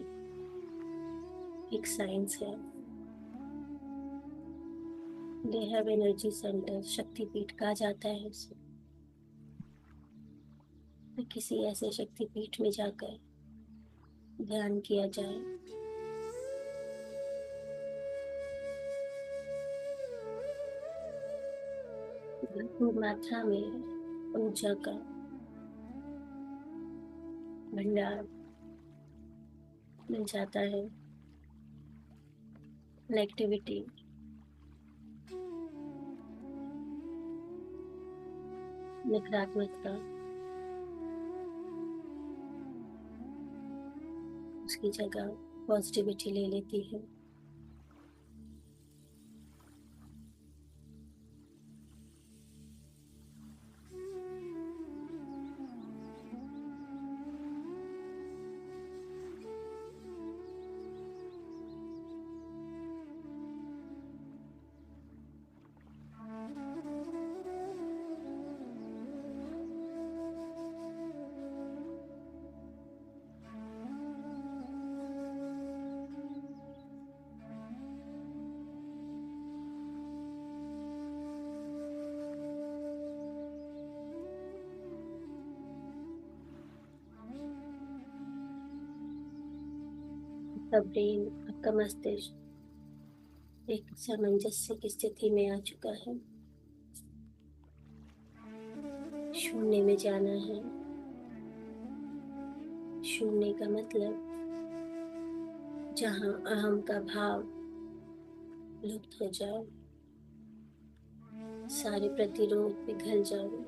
एक साइंस है, दे हैव एनर्जी सेंटर, शक्तिपीठ कहा जाता है उसे। तो किसी ऐसे शक्तिपीठ में जाकर ध्यान किया जाए। भरपूर मात्रा में ऊर्जा का भंडार मिल जाता है। नेगेटिविटी, नकारात्मकता उसकी जगह पॉजिटिविटी ले लेती है। आपका ब्रेन, आपका मस्तिष्क एक सामंजस्य की स्थिति में आ चुका है। शून्य में जाना है। शून्य का मतलब जहाँ अहम का भाव लुप्त हो जाए, सारे प्रतिरोध पिघल जाए,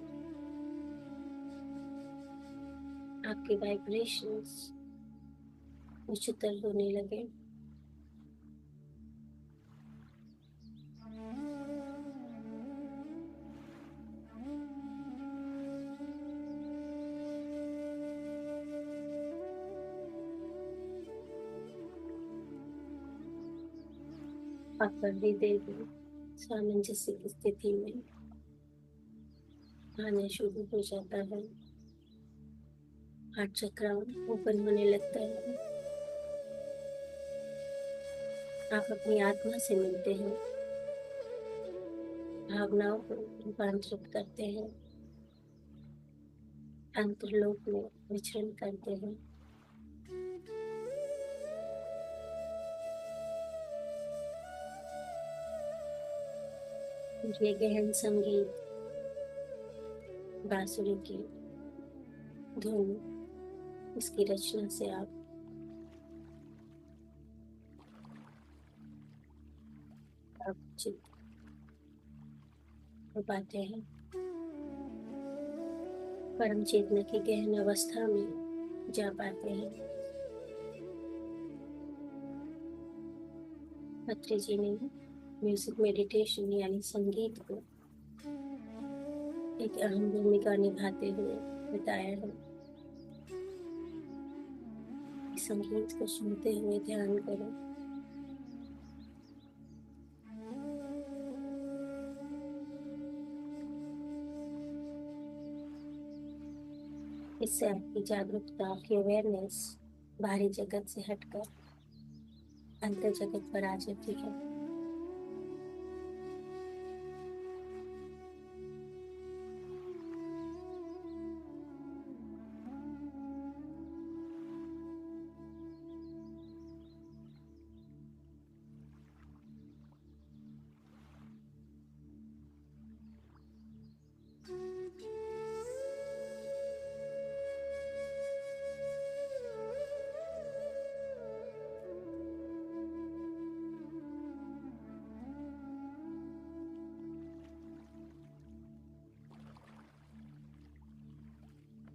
आपके वाइब्रेशंस उच्चतर होने लगे। आपका हृदय भी सामंजस्य की स्थिति में आना शुरू हो जाता है। हार्ट चक्र ओपन होने लगता है। आप अपनी आत्मा से मिलते हैं, भावनाओं को रूपांतरित करते हैं, अंतर्लोक में विचरण करते हैं। ये गहन संगीत, बांसुरी की धुन, इसकी रचना से आप चित हो पाते हैं। परम चेतना की गहन अवस्था में जा पाते हैं। अत्रि जी ने म्यूजिक मेडिटेशन यानी संगीत को एक अहम भूमिका निभाते हुए बताया है। संगीत को सुनते हुए ध्यान करो। इससे आपकी जागरूकता, आपकी अवेयरनेस बाहरी जगत से हटकर अंतर जगत पर आ जाती है।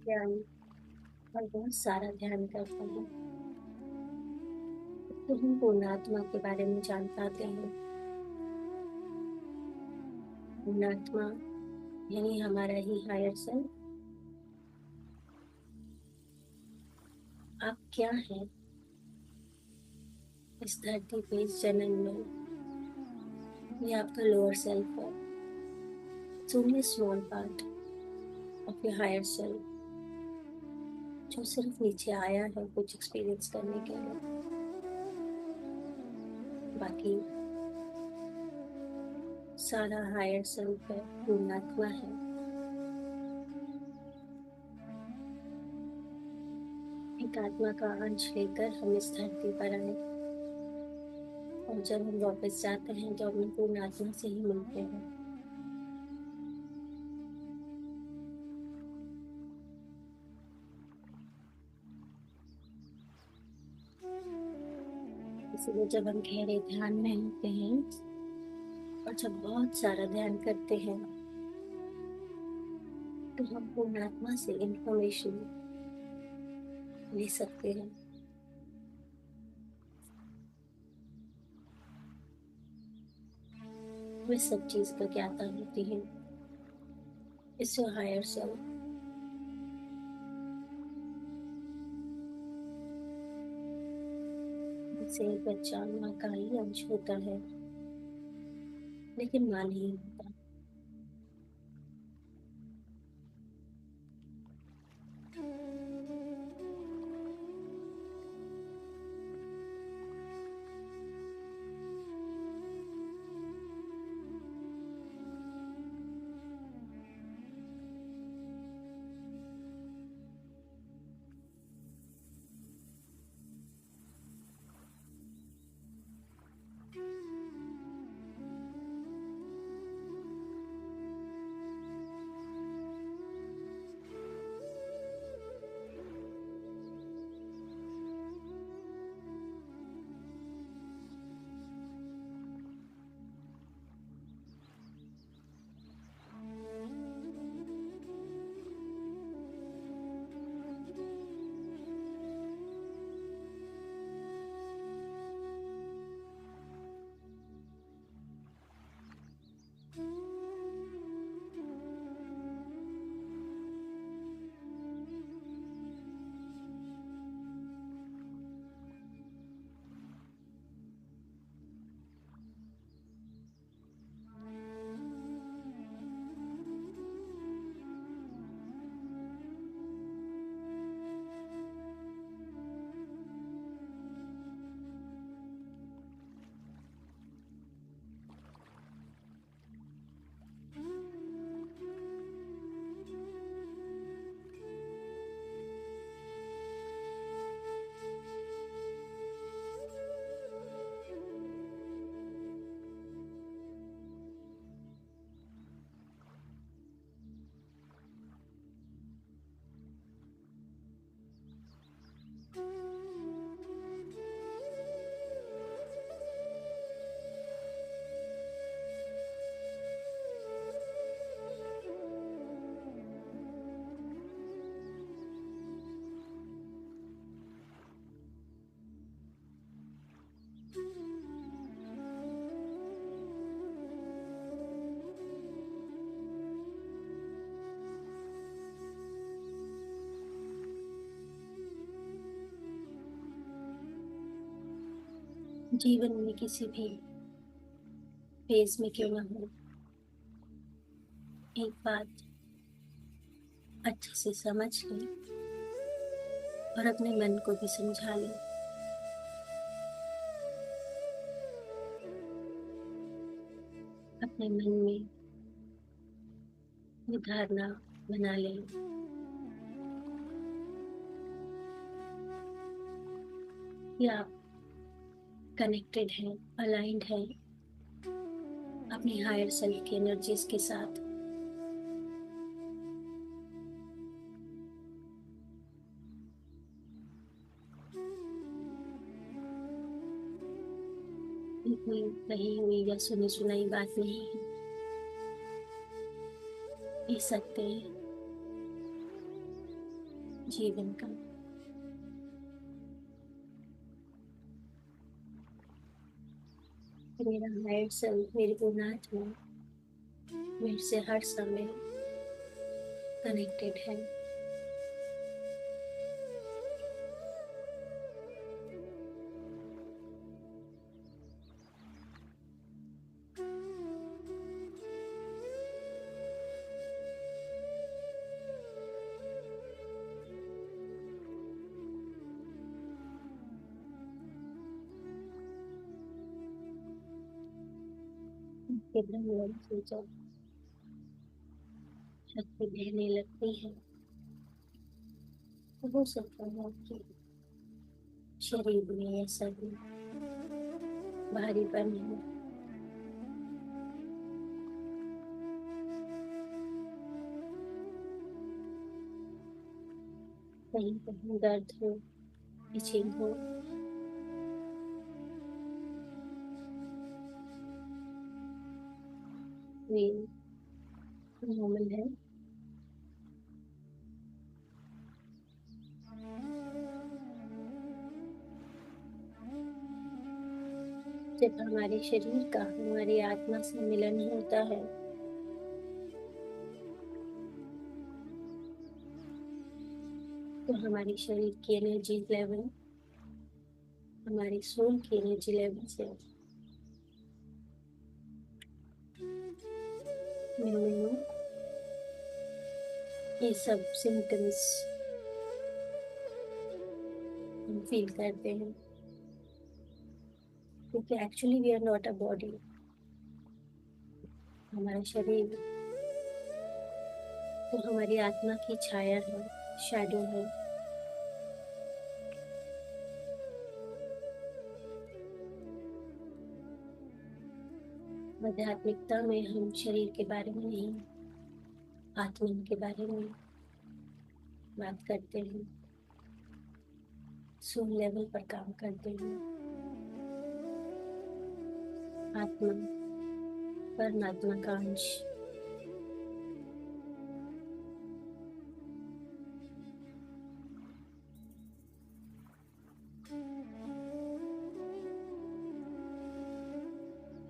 ध्यान और बहुत सारा ध्यान करते हैं तो हम पूर्ण आत्मा के बारे में जान पाते हैं। पूर्ण आत्मा यानी हमारा ही हायर सेल्फ, आप क्या हैं इस धरती पे, इस जन्म में। ये आपका लोअर सेल्फ है, it's only small part of your higher self, जो सिर्फ नीचे आया है कुछ एक्सपीरियंस करने के लिए। बाकी सारा हायर सेल्फ है, पूर्णात्मा है। एक आत्मा का अंश लेकर हम इस धरती पर आए, और जब हम वापस जाते हैं तो अपनी पूर्ण आत्मा से ही मिलते हैं। इसलिए जब हम गहरे ध्यान में होते हैं और जब बहुत सारा ध्यान करते हैं, तो हम पूर्ण आत्मा से इंफॉर्मेशन ले सकते हैं। वे सब चीज का ज्ञाता होती है। इससे हायर सेल्फ, जैसे एक बच्चा माँ का ही अंश होता है, लेकिन माँ नहीं होता। जीवन में किसी भी फेज में क्यों ना हो, एक बात अच्छे से समझ लें और अपने मन को भी समझा लें। अपने मन में ये धारणा बना लें कि आप कनेक्टेड हैं, अलाइंड हैं अपनी हायर सेल्फ की एनर्जीज के साथ। ये कोई कही हुई या सुनी सुनाई बात नहीं है, ये सत्य है जीवन का। मेरा हायर सेल्फ, मेरी पूर्ण आत्मा मेरे से हर समय कनेक्टेड है। के भ्रमण से जब शक्ति बहने लगती है तो हो सकता है कि शरीर में ऐसा भी भारीपन हो, कहीं कहीं दर्द हो, इचिंग हो। ये नॉर्मल है। जब हमारे शरीर का हमारी आत्मा से मिलन होता है तो हमारे शरीर की एनर्जी लेवल हमारी सोल की एनर्जी लेवल से मिलने में ये सब सिम्टम्स हम फील करते हैं, क्योंकि actually we are not a body. हमारा शरीर तो हमारी आत्मा की छाया है, शैडो है। आध्यात्मिकता में हम शरीर के बारे में नहीं, आत्मा के बारे में बात करते हैं, सोल लेवल पर काम करते हैं। आत्मा परमात्मा का अंश।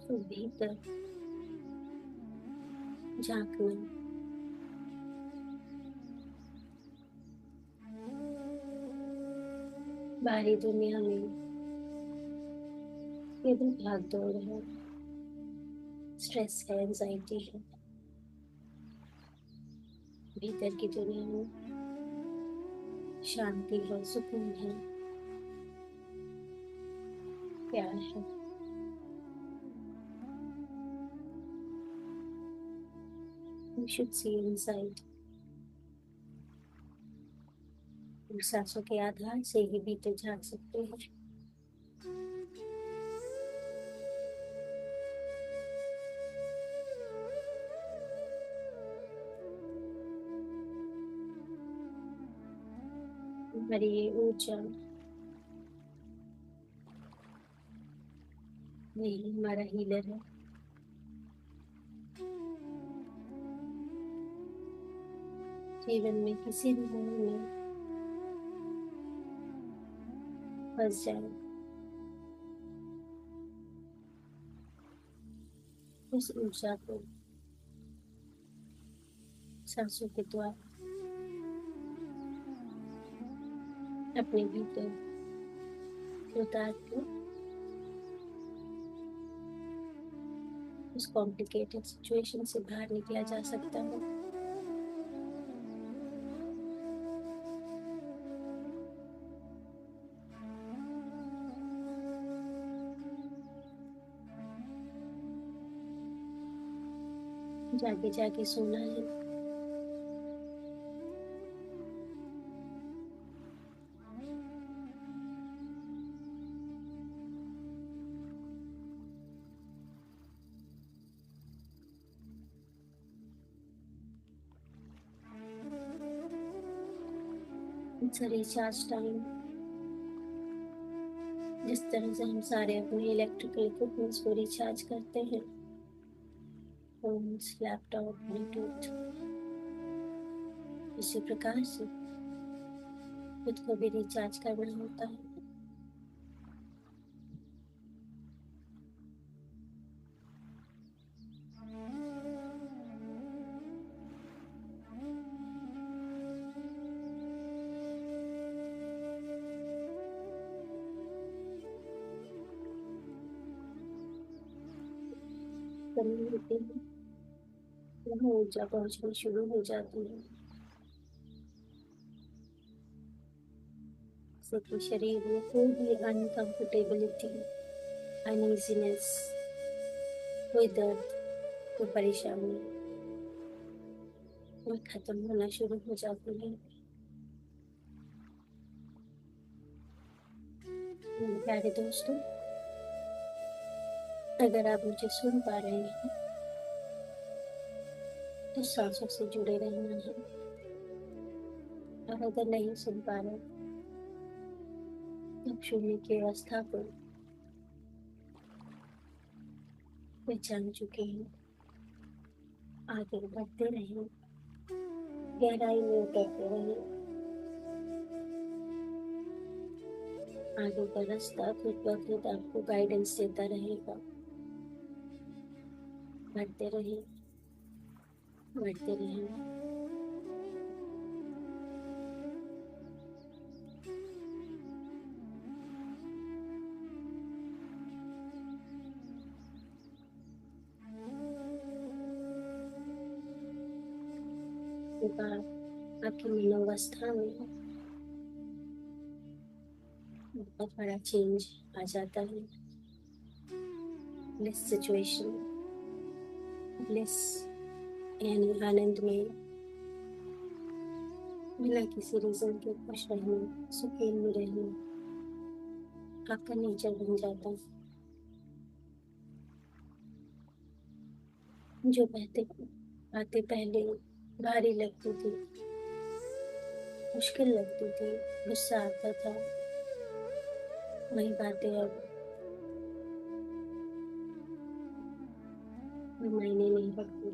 तो भीतर झांकना, बाहरी दुनिया में केवल भाग दौड़ है, स्ट्रेस है, एंजाइटी है। भीतर की दुनिया में शांति है, सुकून है, प्यार है। You should see inside। सांसों के आधार से ही भीतर झांक सकते हैं। हमारी ये ऊर्जा, यही हमारा हीलर है। जीवन में किसी भी मोड़ में फंस जाए, उस ऊर्जा को सांसों के द्वारा अपने भीतर उतार के उस कॉम्प्लिकेटेड सिचुएशन से बाहर निकला जा सकता है। जागे जागे सोना है। It's a recharge time. जिस तरह से हम सारे अपने इलेक्ट्रिकल इक्विपमेंट्स को रिचार्ज करते हैं, फोन्स, लैपटॉप, ब्लूटूथ, इसी प्रकार से खुद को भी रिचार्ज करना होता है। कमी होती है, वहाँ ऊर्जा पहुंचनी शुरू हो जाती है। जैसे कि शरीर में कोई भी अनकंफर्टेबिलिटी, अनईजीनेस, कोई दर्द वो परेशानी वो खत्म होना शुरू हो जाती है। मेरे प्यारे दोस्तों, अगर आप मुझे सुन पा रहे हैं तो सांसों से जुड़े रहना है, और अगर नहीं सुन पा रहे तो शून्य की अवस्था को पहचान चुके हैं। आगे बढ़ते रहें, गहराई में उतरते रहें। आगे का रास्ता खुद ब खुद आपको गाइडेंस देता रहेगा। बढ़ते रहें, बढ़ते रहें। एक बार आपकी मनोवस्था में बहुत बड़ा चेंज आ जाता है। ब्लिस सिचुएशन, ब्लिस यानी आनंद में, बिना किसी रीजन के खुश रहना, सुकून में रहना आपका नेचर बन जाता है। जो बातें पहले भारी लगती थी, मुश्किल लगती थी, गुस्सा आता था, वही बातें अब मायने नहीं रखती।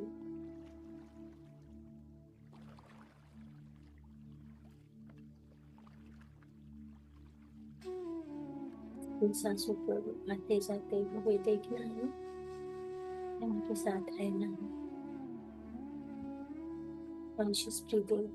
इन सांसों को आते जाते हुए देखना है, उनके साथ रहना है। Conscious breathing.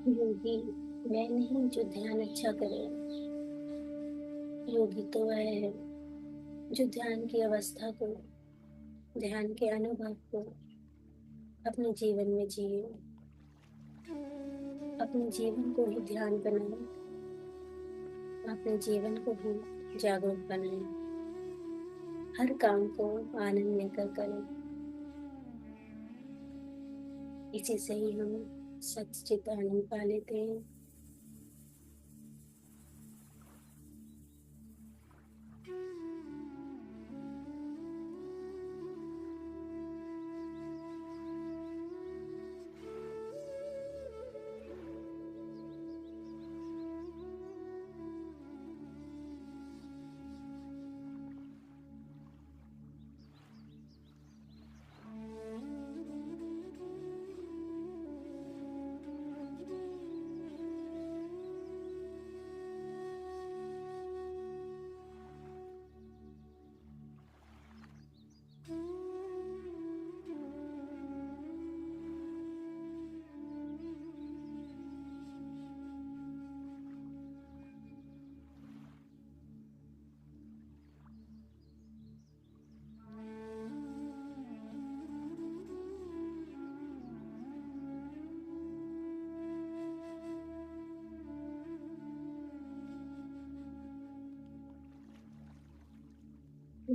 योगी मैं नहीं जो ध्यान अच्छा करे। योगी तो वह है जो ध्यान की अवस्था को, ध्यान के अनुभव को अपने जीवन में जिए, अपने जीवन को ही ध्यान बनाए, अपने जीवन को ही जागरूक बनाए, हर काम को आनंद लेकर करें। इसी से ही हम सच्चित आनंद पा लेते हैं।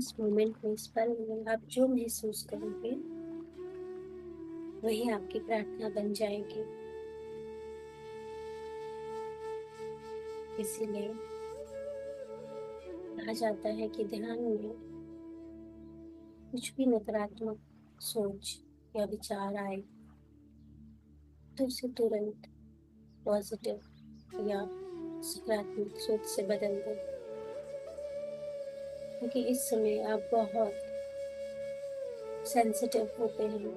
इस मोमेंट में, इस पल में आप जो महसूस करोगे वही आपकी प्रार्थना बन जाएगी। इसीलिए कहा जाता है कि ध्यान में कुछ भी नकारात्मक सोच या विचार आए तो उसे तुरंत पॉजिटिव या सकारात्मक सोच से बदल दें, क्योंकि इस समय आप बहुत सेंसिटिव होते हैं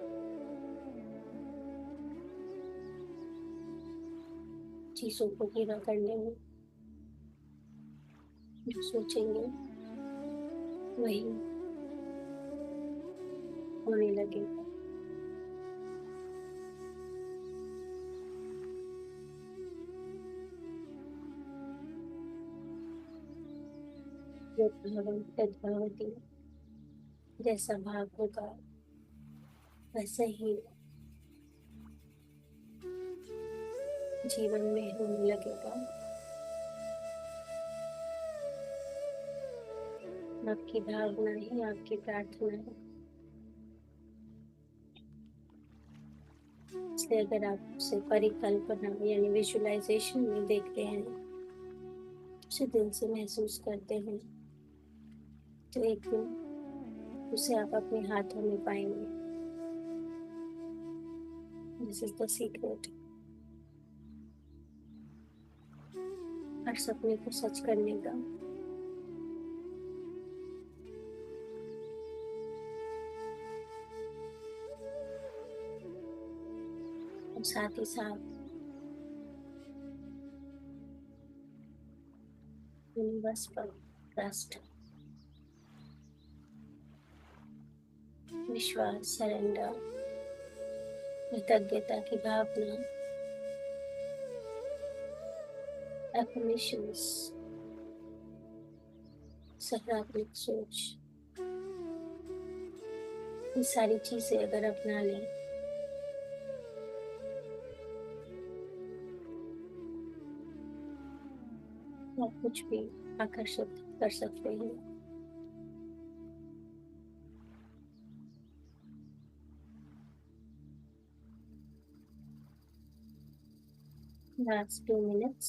चीजों को गिरा करने में। जो सोचेंगे वही होने लगेगा। यद्भावं तद्भवति, जैसा भाव होगा वैसे ही जीवन में होने लगेगा। आपकी भावना ही आपकी प्रार्थना है। इसलिए अगर आप उसे परिकल्पना यानी विजुअलाइजेशन में देखते हैं, उसे दिल से महसूस करते हैं, तो एक दिन उसे आप अपने हाथों में पाएंगे। This is the secret. हर सपने को सच करने का। और साथ ही साथ यूनिवर्स पर ट्रस्ट, विश्वास, सरेंडर, कृतज्ञता की भावना, एफर्मेशंस, सकारात्मक सोच, ये सारी चीजें अगर अपना लें तो आप कुछ भी आकर्षित कर सकते हैं। Last 2 minutes.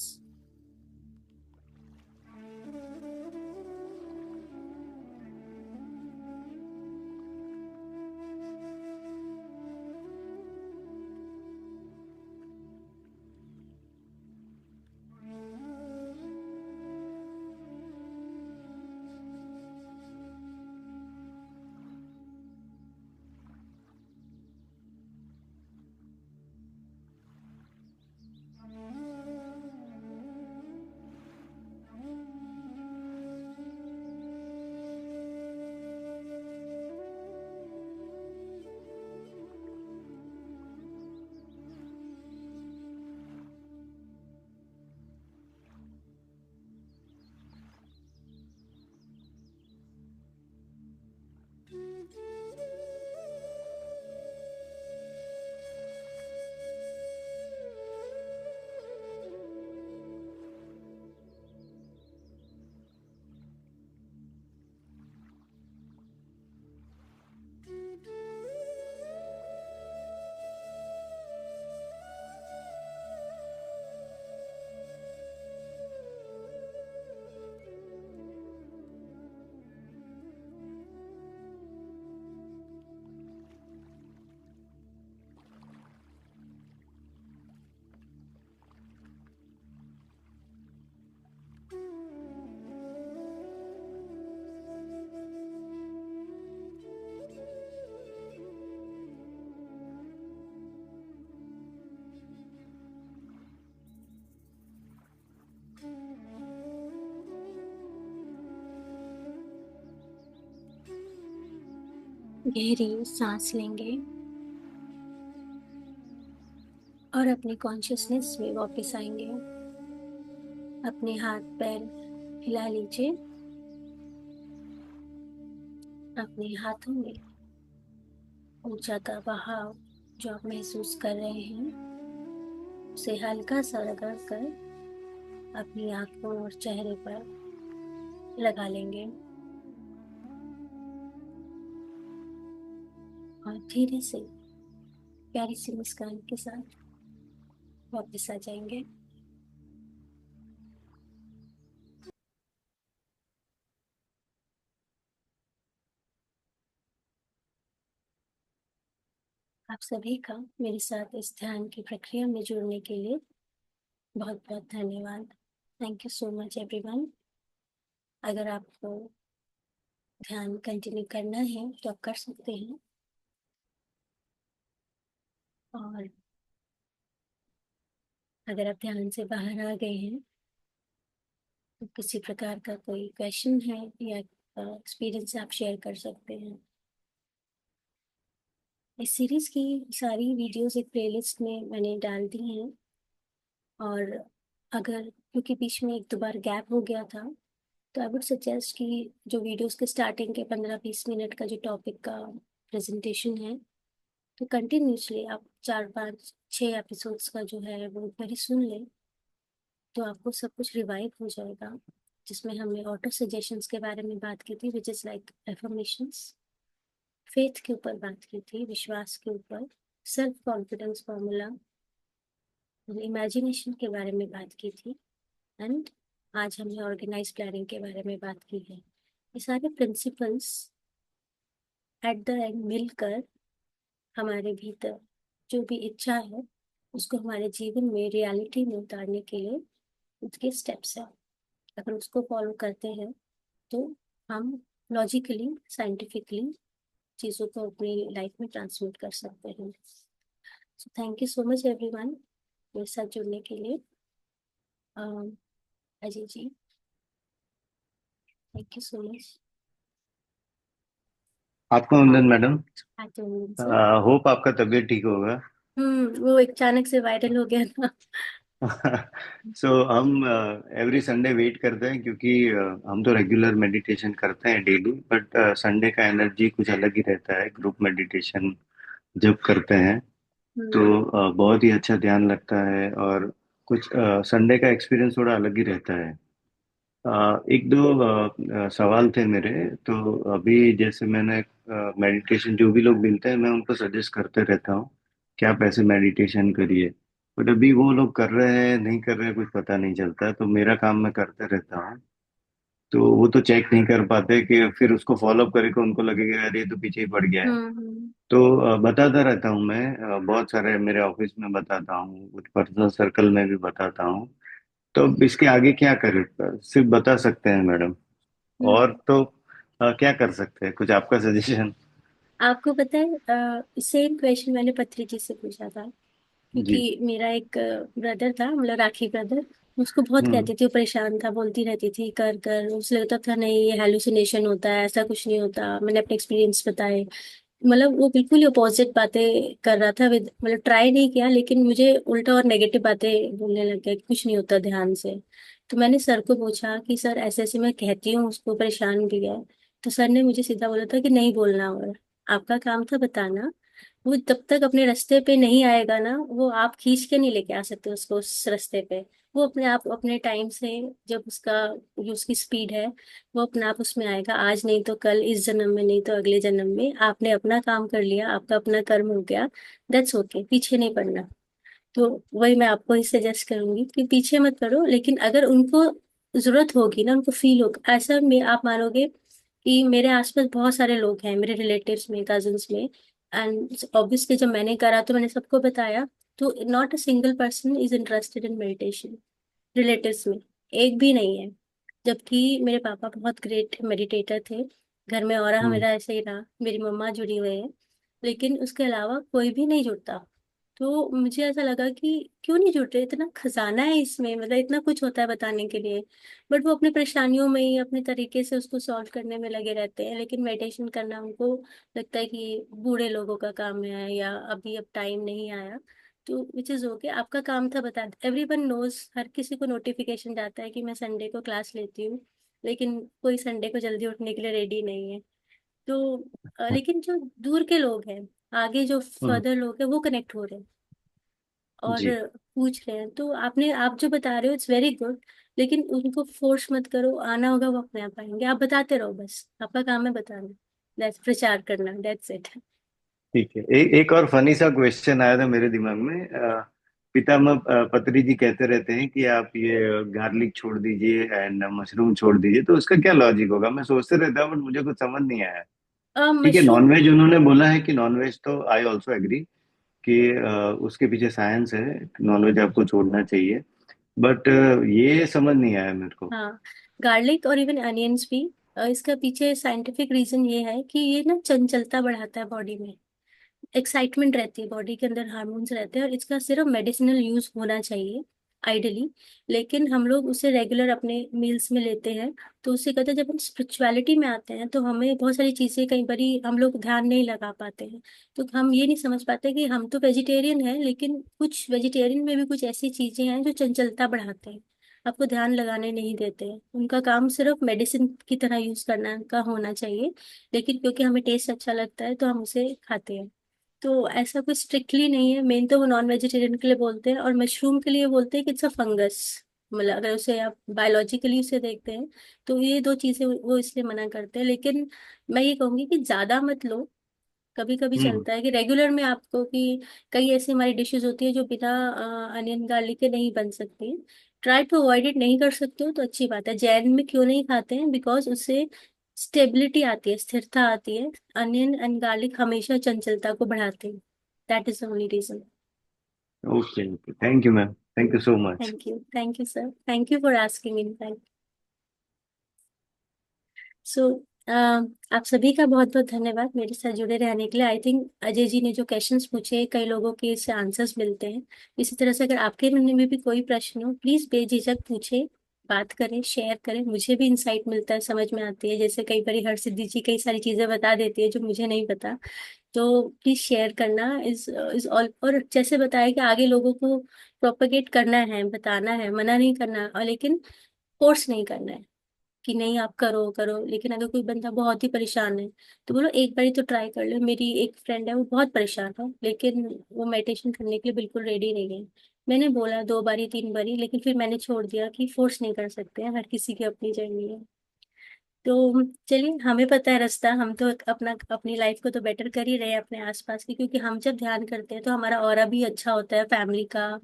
गहरी सांस लेंगे और अपनी कॉन्शियसनेस में वापस आएंगे। अपने हाथ पैर हिला लीजिए। अपने हाथों में ऊर्जा का बहाव जो आप महसूस कर रहे हैं उसे हल्का सा रगड़ कर अपनी आंखों और चेहरे पर लगा लेंगे। और धीरे से प्यारी सी मुस्कान के साथ वापस आ जाएंगे। आप सभी का मेरे साथ इस ध्यान की प्रक्रिया में जुड़ने के लिए बहुत बहुत धन्यवाद। Thank you so much everyone. अगर आपको ध्यान कंटिन्यू करना है तो आप कर सकते हैं। और अगर आप ध्यान से बाहर आ गए हैं तो किसी प्रकार का कोई क्वेश्चन है या एक्सपीरियंस आप शेयर कर सकते हैं। इस सीरीज की सारी वीडियोस एक प्लेलिस्ट में मैंने डाल दी हैं। और अगर क्योंकि बीच में एक दो बार गैप हो गया था तो आई वुड सजेस्ट कि जो वीडियोस के स्टार्टिंग के 15-20 मिनट का जो टॉपिक का प्रेजेंटेशन है तो कंटिन्यूसली आप 4-5-6 एपिसोड्स का जो है वो एक बारी सुन लें तो आपको सब कुछ रिवाइव हो जाएगा। जिसमें हमने ऑटो सजेशंस के बारे में बात की थी, which is like affirmations, faith के ऊपर बात की थी, विश्वास के ऊपर, सेल्फ कॉन्फिडेंस फॉर्मूला, इमेजिनेशन के बारे में बात की थी, एंड आज हमने ऑर्गेनाइज प्लानिंग के बारे में बात की है। ये सारे प्रिंसिपल्स एट द एंड मिलकर हमारे भीतर जो भी इच्छा है उसको हमारे जीवन में रियलिटी में उतारने के लिए उसके स्टेप्स है। अगर उसको फॉलो करते हैं तो हम लॉजिकली साइंटिफिकली चीज़ों को अपनी लाइफ में ट्रांसमिट कर सकते हैं। So thank you so much everyone मेरे साथ जुड़ने के लिए। Ajay ji, thank you so much. आपको वंदन मैडम। सर, होप आपका तबीयत ठीक होगा। वो अचानक से वायरल हो गया था। सो हम एवरी संडे वेट करते हैं क्योंकि हम तो रेगुलर मेडिटेशन करते हैं डेली, बट संडे का एनर्जी कुछ अलग ही रहता है ग्रुप मेडिटेशन जब करते हैं। तो हम्म। बहुत ही अच्छा ध्यान लगता है और कुछ संडे का एक्सपीरियंस थोड़ा अलग ही रहता है। एक दो सवाल थे मेरे। तो अभी जैसे मैंने मेडिटेशन जो भी लोग मिलते हैं मैं उनको सजेस्ट करते रहता हूँ कि आप ऐसे मेडिटेशन करिए। बट अभी वो लोग कर रहे हैं नहीं कर रहे हैं कुछ पता नहीं चलता, तो मेरा काम मैं करते रहता हूँ। तो वो तो चेक नहीं कर पाते कि फिर उसको फॉलो अप करके उनको लगेगा अरे ये तो पीछे ही पड़ गया है। हम्म। तो बताता रहता हूँ मैं, बहुत सारे मेरे ऑफिस में बताता हूँ, कुछ पर्सनल सर्कल में भी बताता हूँ। तो अब इसके आगे क्या करें? सिर्फ बता सकते हैं मैडम, और हम्म। तो क्या कर सकते हैं? कुछ आपका सजेशन। आपको पता है सेम क्वेश्चन मैंने पत्री जी से पूछा था। जी। क्योंकि मेरा एक ब्रदर था, मतलब राखी ब्रदर, उसको बहुत हम्म। कहती थी, वो परेशान था, बोलती रहती थी कर कर, उसे लगता था नहीं ये हेलुसिनेशन होता है, ऐसा कुछ नहीं होता, मैंने अपने एक्सपीरियंस बताए। मतलब वो बिल्कुल ही अपोजिट बातें कर रहा था, विद मतलब ट्राई नहीं किया लेकिन मुझे उल्टा और नेगेटिव बातें बोलने लग गया कि कुछ नहीं होता ध्यान से। तो मैंने सर को पूछा कि सर ऐसे ऐसे मैं कहती हूँ, उसको परेशान भी है। तो सर ने मुझे सीधा बोला था कि नहीं बोलना, और आपका काम था बताना। वो तब तक अपने रास्ते पे नहीं आएगा ना, वो आप खींच के नहीं लेके आ सकते उसको उस रास्ते पे। वो अपने आप अपने टाइम से, जब उसका जो उसकी स्पीड है वो अपने आप उसमें आएगा। आज नहीं तो कल, इस जन्म में नहीं तो अगले जन्म में। आपने अपना काम कर लिया, आपका अपना कर्म हो गया, दैट्स ओके, पीछे नहीं पड़ना। तो वही मैं आपको ही सजेस्ट करूंगी कि पीछे मत पड़ो, लेकिन अगर उनको जरूरत होगी ना, उनको फील होगा ऐसा में, आप मानोगे कि मेरे आसपास बहुत सारे लोग हैं, मेरे रिलेटिव्स में, कजिन्स में, एंड ऑब्वियसली जब मैंने करा तो मैंने सबको बताया। तो not a single person is interested in meditation relatives में, एक भी नहीं है। जबकि मेरे पापा बहुत ग्रेट मेडिटेटर थे, घर में और हम्म। मेरा ऐसे ही रहा, मेरी मम्मा जुड़ी हुई है, लेकिन उसके अलावा कोई भी नहीं जुड़ता। तो मुझे ऐसा लगा कि क्यों नहीं जुड़ रहे, इतना खजाना है इसमें, मतलब इतना कुछ होता है बताने के लिए। बट वो अपनी परेशानियों में ही अपने तरीके से उसको सॉल्व करने में लगे रहते हैं, लेकिन मेडिटेशन करना उनको लगता है कि बूढ़े लोगों का काम है या अभी अब टाइम नहीं आया। तो विच इज ओके, आपका काम था बता। एवरीवन नोज, हर किसी को नोटिफिकेशन जाता है कि मैं संडे को क्लास लेती हूँ, लेकिन कोई संडे को जल्दी उठने के लिए रेडी नहीं है। तो लेकिन जो दूर के लोग हैं, आगे जो हम्म। फर्दर लोग हैं, वो कनेक्ट हो रहे हैं और जी। पूछ रहे हैं। तो आप जो बता रहे हो इट्स वेरी गुड, लेकिन उनको फोर्स मत करो, आना होगा वो अपने आप आएंगे। आप बताते रहो, बस आपका काम है बताना, दैट्स प्रचार करना, दैट्स इट। ठीक है। एक और फनी सा क्वेश्चन आया था मेरे दिमाग में। पितामह पत्री जी कहते रहते हैं कि आप ये गार्लिक छोड़ दीजिए एंड मशरूम छोड़ दीजिए, तो उसका क्या लॉजिक होगा? मैं सोचते रहता हूँ बट मुझे कुछ समझ नहीं आया। ठीक है, मशरूम। नॉनवेज उन्होंने बोला है कि नॉनवेज, तो आई ऑल्सो एग्री कि उसके पीछे साइंस है, नॉनवेज आपको छोड़ना चाहिए। बट ये समझ नहीं आया मेरे को। हाँ, गार्लिक और इवन अनियंस भी। इसका पीछे साइंटिफिक रीजन ये है कि ये ना चंचलता बढ़ाता है बॉडी में, एक्साइटमेंट रहती है बॉडी के अंदर, हार्मोन्स रहते हैं, और इसका सिर्फ मेडिसिनल यूज होना चाहिए आइडली। लेकिन हम लोग उसे रेगुलर अपने मील्स में लेते हैं। तो उससे कहते हैं जब हम स्पिरिचुअलिटी में आते हैं तो हमें बहुत सारी चीजें कई बारी हम लोग ध्यान नहीं लगा पाते हैं। तो हम ये नहीं समझ पाते कि हम तो वेजिटेरियन हैं, लेकिन कुछ वेजिटेरियन में भी कुछ ऐसी चीजें हैं जो चंचलता बढ़ाते हैं, आपको ध्यान लगाने नहीं देते हैं। उनका काम सिर्फ मेडिसिन की तरह यूज करना का होना चाहिए, लेकिन क्योंकि हमें टेस्ट अच्छा लगता है तो हम उसे खाते हैं। तो ऐसा कुछ स्ट्रिक्टली नहीं है। मेन तो वो नॉन वेजिटेरियन के लिए बोलते हैं, और मशरूम के लिए बोलते हैं कि इट्स अ फंगस। मतलब अगर उसे आप बायोलॉजिकली उसे देखते हैं तो ये दो चीजें वो इसलिए मना करते हैं। लेकिन मैं ये कहूंगी कि ज्यादा मत लो। कभी कभी हम्म। चलता है कि रेगुलर में आपको, कि कई ऐसी हमारी डिशेस होती है जो बिना अनियन गार्लिक के नहीं बन सकती। ट्राई टू अवॉइड इट, नहीं कर सकते हो तो अच्छी बात है। जैन में क्यों नहीं खाते हैं? बिकॉज उससे स्टेबिलिटी आती है, स्थिरता आती है। अनियन एंड गार्लिक हमेशा चंचलता को बढ़ाते हैं। That is the only reason. Okay okay, thank you ma'am, thank you so much. Thank you sir, thank you for asking in fact. So आप सभी का बहुत बहुत धन्यवाद मेरे साथ जुड़े रहने के लिए। आई थिंक अजय जी ने जो क्वेश्चंस पूछे, कई लोगों के इससे आंसर्स मिलते हैं। इसी तरह से अगर आपके मन में भी कोई प्रश्न हो, प्लीज बेझिझक पूछे, बात करें, शेयर करें। मुझे भी इंसाइट मिलता है, समझ में आती है। जैसे कई बार हरसिद्धि जी कई सारी चीजें बता देती है जो मुझे नहीं पता। तो प्लीज शेयर करना इज ऑल। और जैसे बताया कि आगे लोगों को प्रोपेगेट करना है, बताना है, मना नहीं करना, और लेकिन फोर्स नहीं करना है कि नहीं आप करो करो। लेकिन अगर कोई बंदा बहुत ही परेशान है तो बोलो एक बारी तो ट्राई कर लो। मेरी एक फ्रेंड है, वो बहुत परेशान है, लेकिन वो मेडिटेशन करने के लिए बिल्कुल रेडी नहीं है। मैंने बोला 2 बारी 3 बारी, लेकिन फिर मैंने छोड़ दिया कि फोर्स नहीं कर सकते हैं, हर किसी की अपनी जर्नी है। तो चलिए, हमें पता है रास्ता, हम तो अपना अपनी लाइफ को तो बेटर कर ही रहे हैं अपने आसपास की। क्योंकि हम जब ध्यान करते हैं तो हमारा ऑरा भी अच्छा होता है, फैमिली का,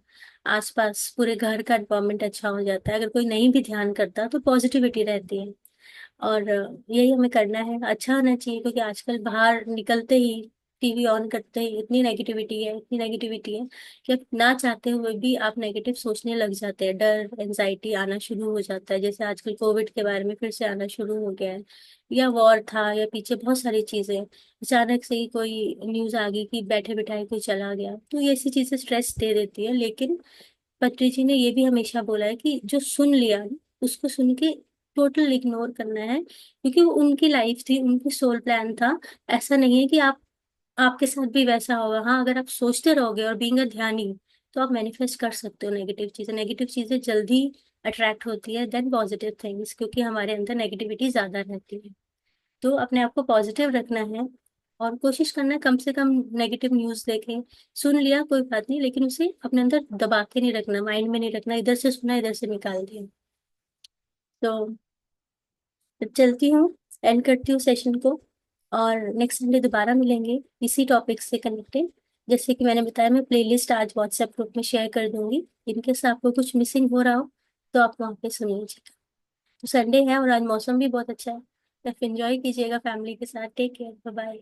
आसपास पूरे घर का एनवायरनमेंट अच्छा हो जाता है। अगर कोई नहीं भी ध्यान करता तो पॉजिटिविटी रहती है। और यही हमें करना है, अच्छा होना चाहिए। क्योंकि आजकल बाहर निकलते ही, टीवी ऑन करते ही इतनी नेगेटिविटी है, इतनी नेगेटिविटी है कि आप ना चाहते हुए भी आप नेगेटिव सोचने लग जाते हैं। डर, एंजाइटी आना शुरू हो जाता है। जैसे आजकल कोविड के बारे में फिर से आना शुरू हो गया है, या वॉर था, या पीछे बहुत सारी चीजें, अचानक से ही कोई न्यूज आ गई कि बैठे बिठाए कोई चला गया। तो ये ऐसी चीजें स्ट्रेस दे देती है। लेकिन पत्री जी ने ये भी हमेशा बोला है कि जो सुन लिया उसको सुन के टोटल इग्नोर करना है, क्योंकि वो उनकी लाइफ थी, उनकी सोल प्लान था। ऐसा नहीं है कि आप, आपके साथ भी वैसा होगा। हाँ, अगर आप सोचते रहोगे और बीइंग अ ध्यानी, तो आप मैनिफेस्ट कर सकते हो नेगेटिव चीजें। नेगेटिव चीजें जल्दी अट्रैक्ट होती है देन पॉजिटिव थिंग्स, क्योंकि हमारे अंदर नेगेटिविटी ज्यादा रहती है। तो अपने आप को पॉजिटिव रखना है, और कोशिश करना है कम से कम नेगेटिव न्यूज देखें। सुन लिया कोई बात नहीं, लेकिन उसे अपने अंदर दबा के नहीं रखना, माइंड में नहीं रखना। इधर से सुना इधर से निकाल दिया। तो चलती हूँ, एंड करती हूँ सेशन को, और नेक्स्ट संडे दोबारा मिलेंगे इसी टॉपिक से कनेक्टेड। जैसे कि मैंने बताया, मैं प्लेलिस्ट आज व्हाट्सएप ग्रुप में शेयर कर दूंगी। इनकेस आपको कुछ मिसिंग हो रहा हो तो आप वहाँ पे सुन लीजिएगा। तो संडे है और आज मौसम भी बहुत अच्छा है, तो आप इंजॉय कीजिएगा फैमिली के साथ। Take care, bye bye.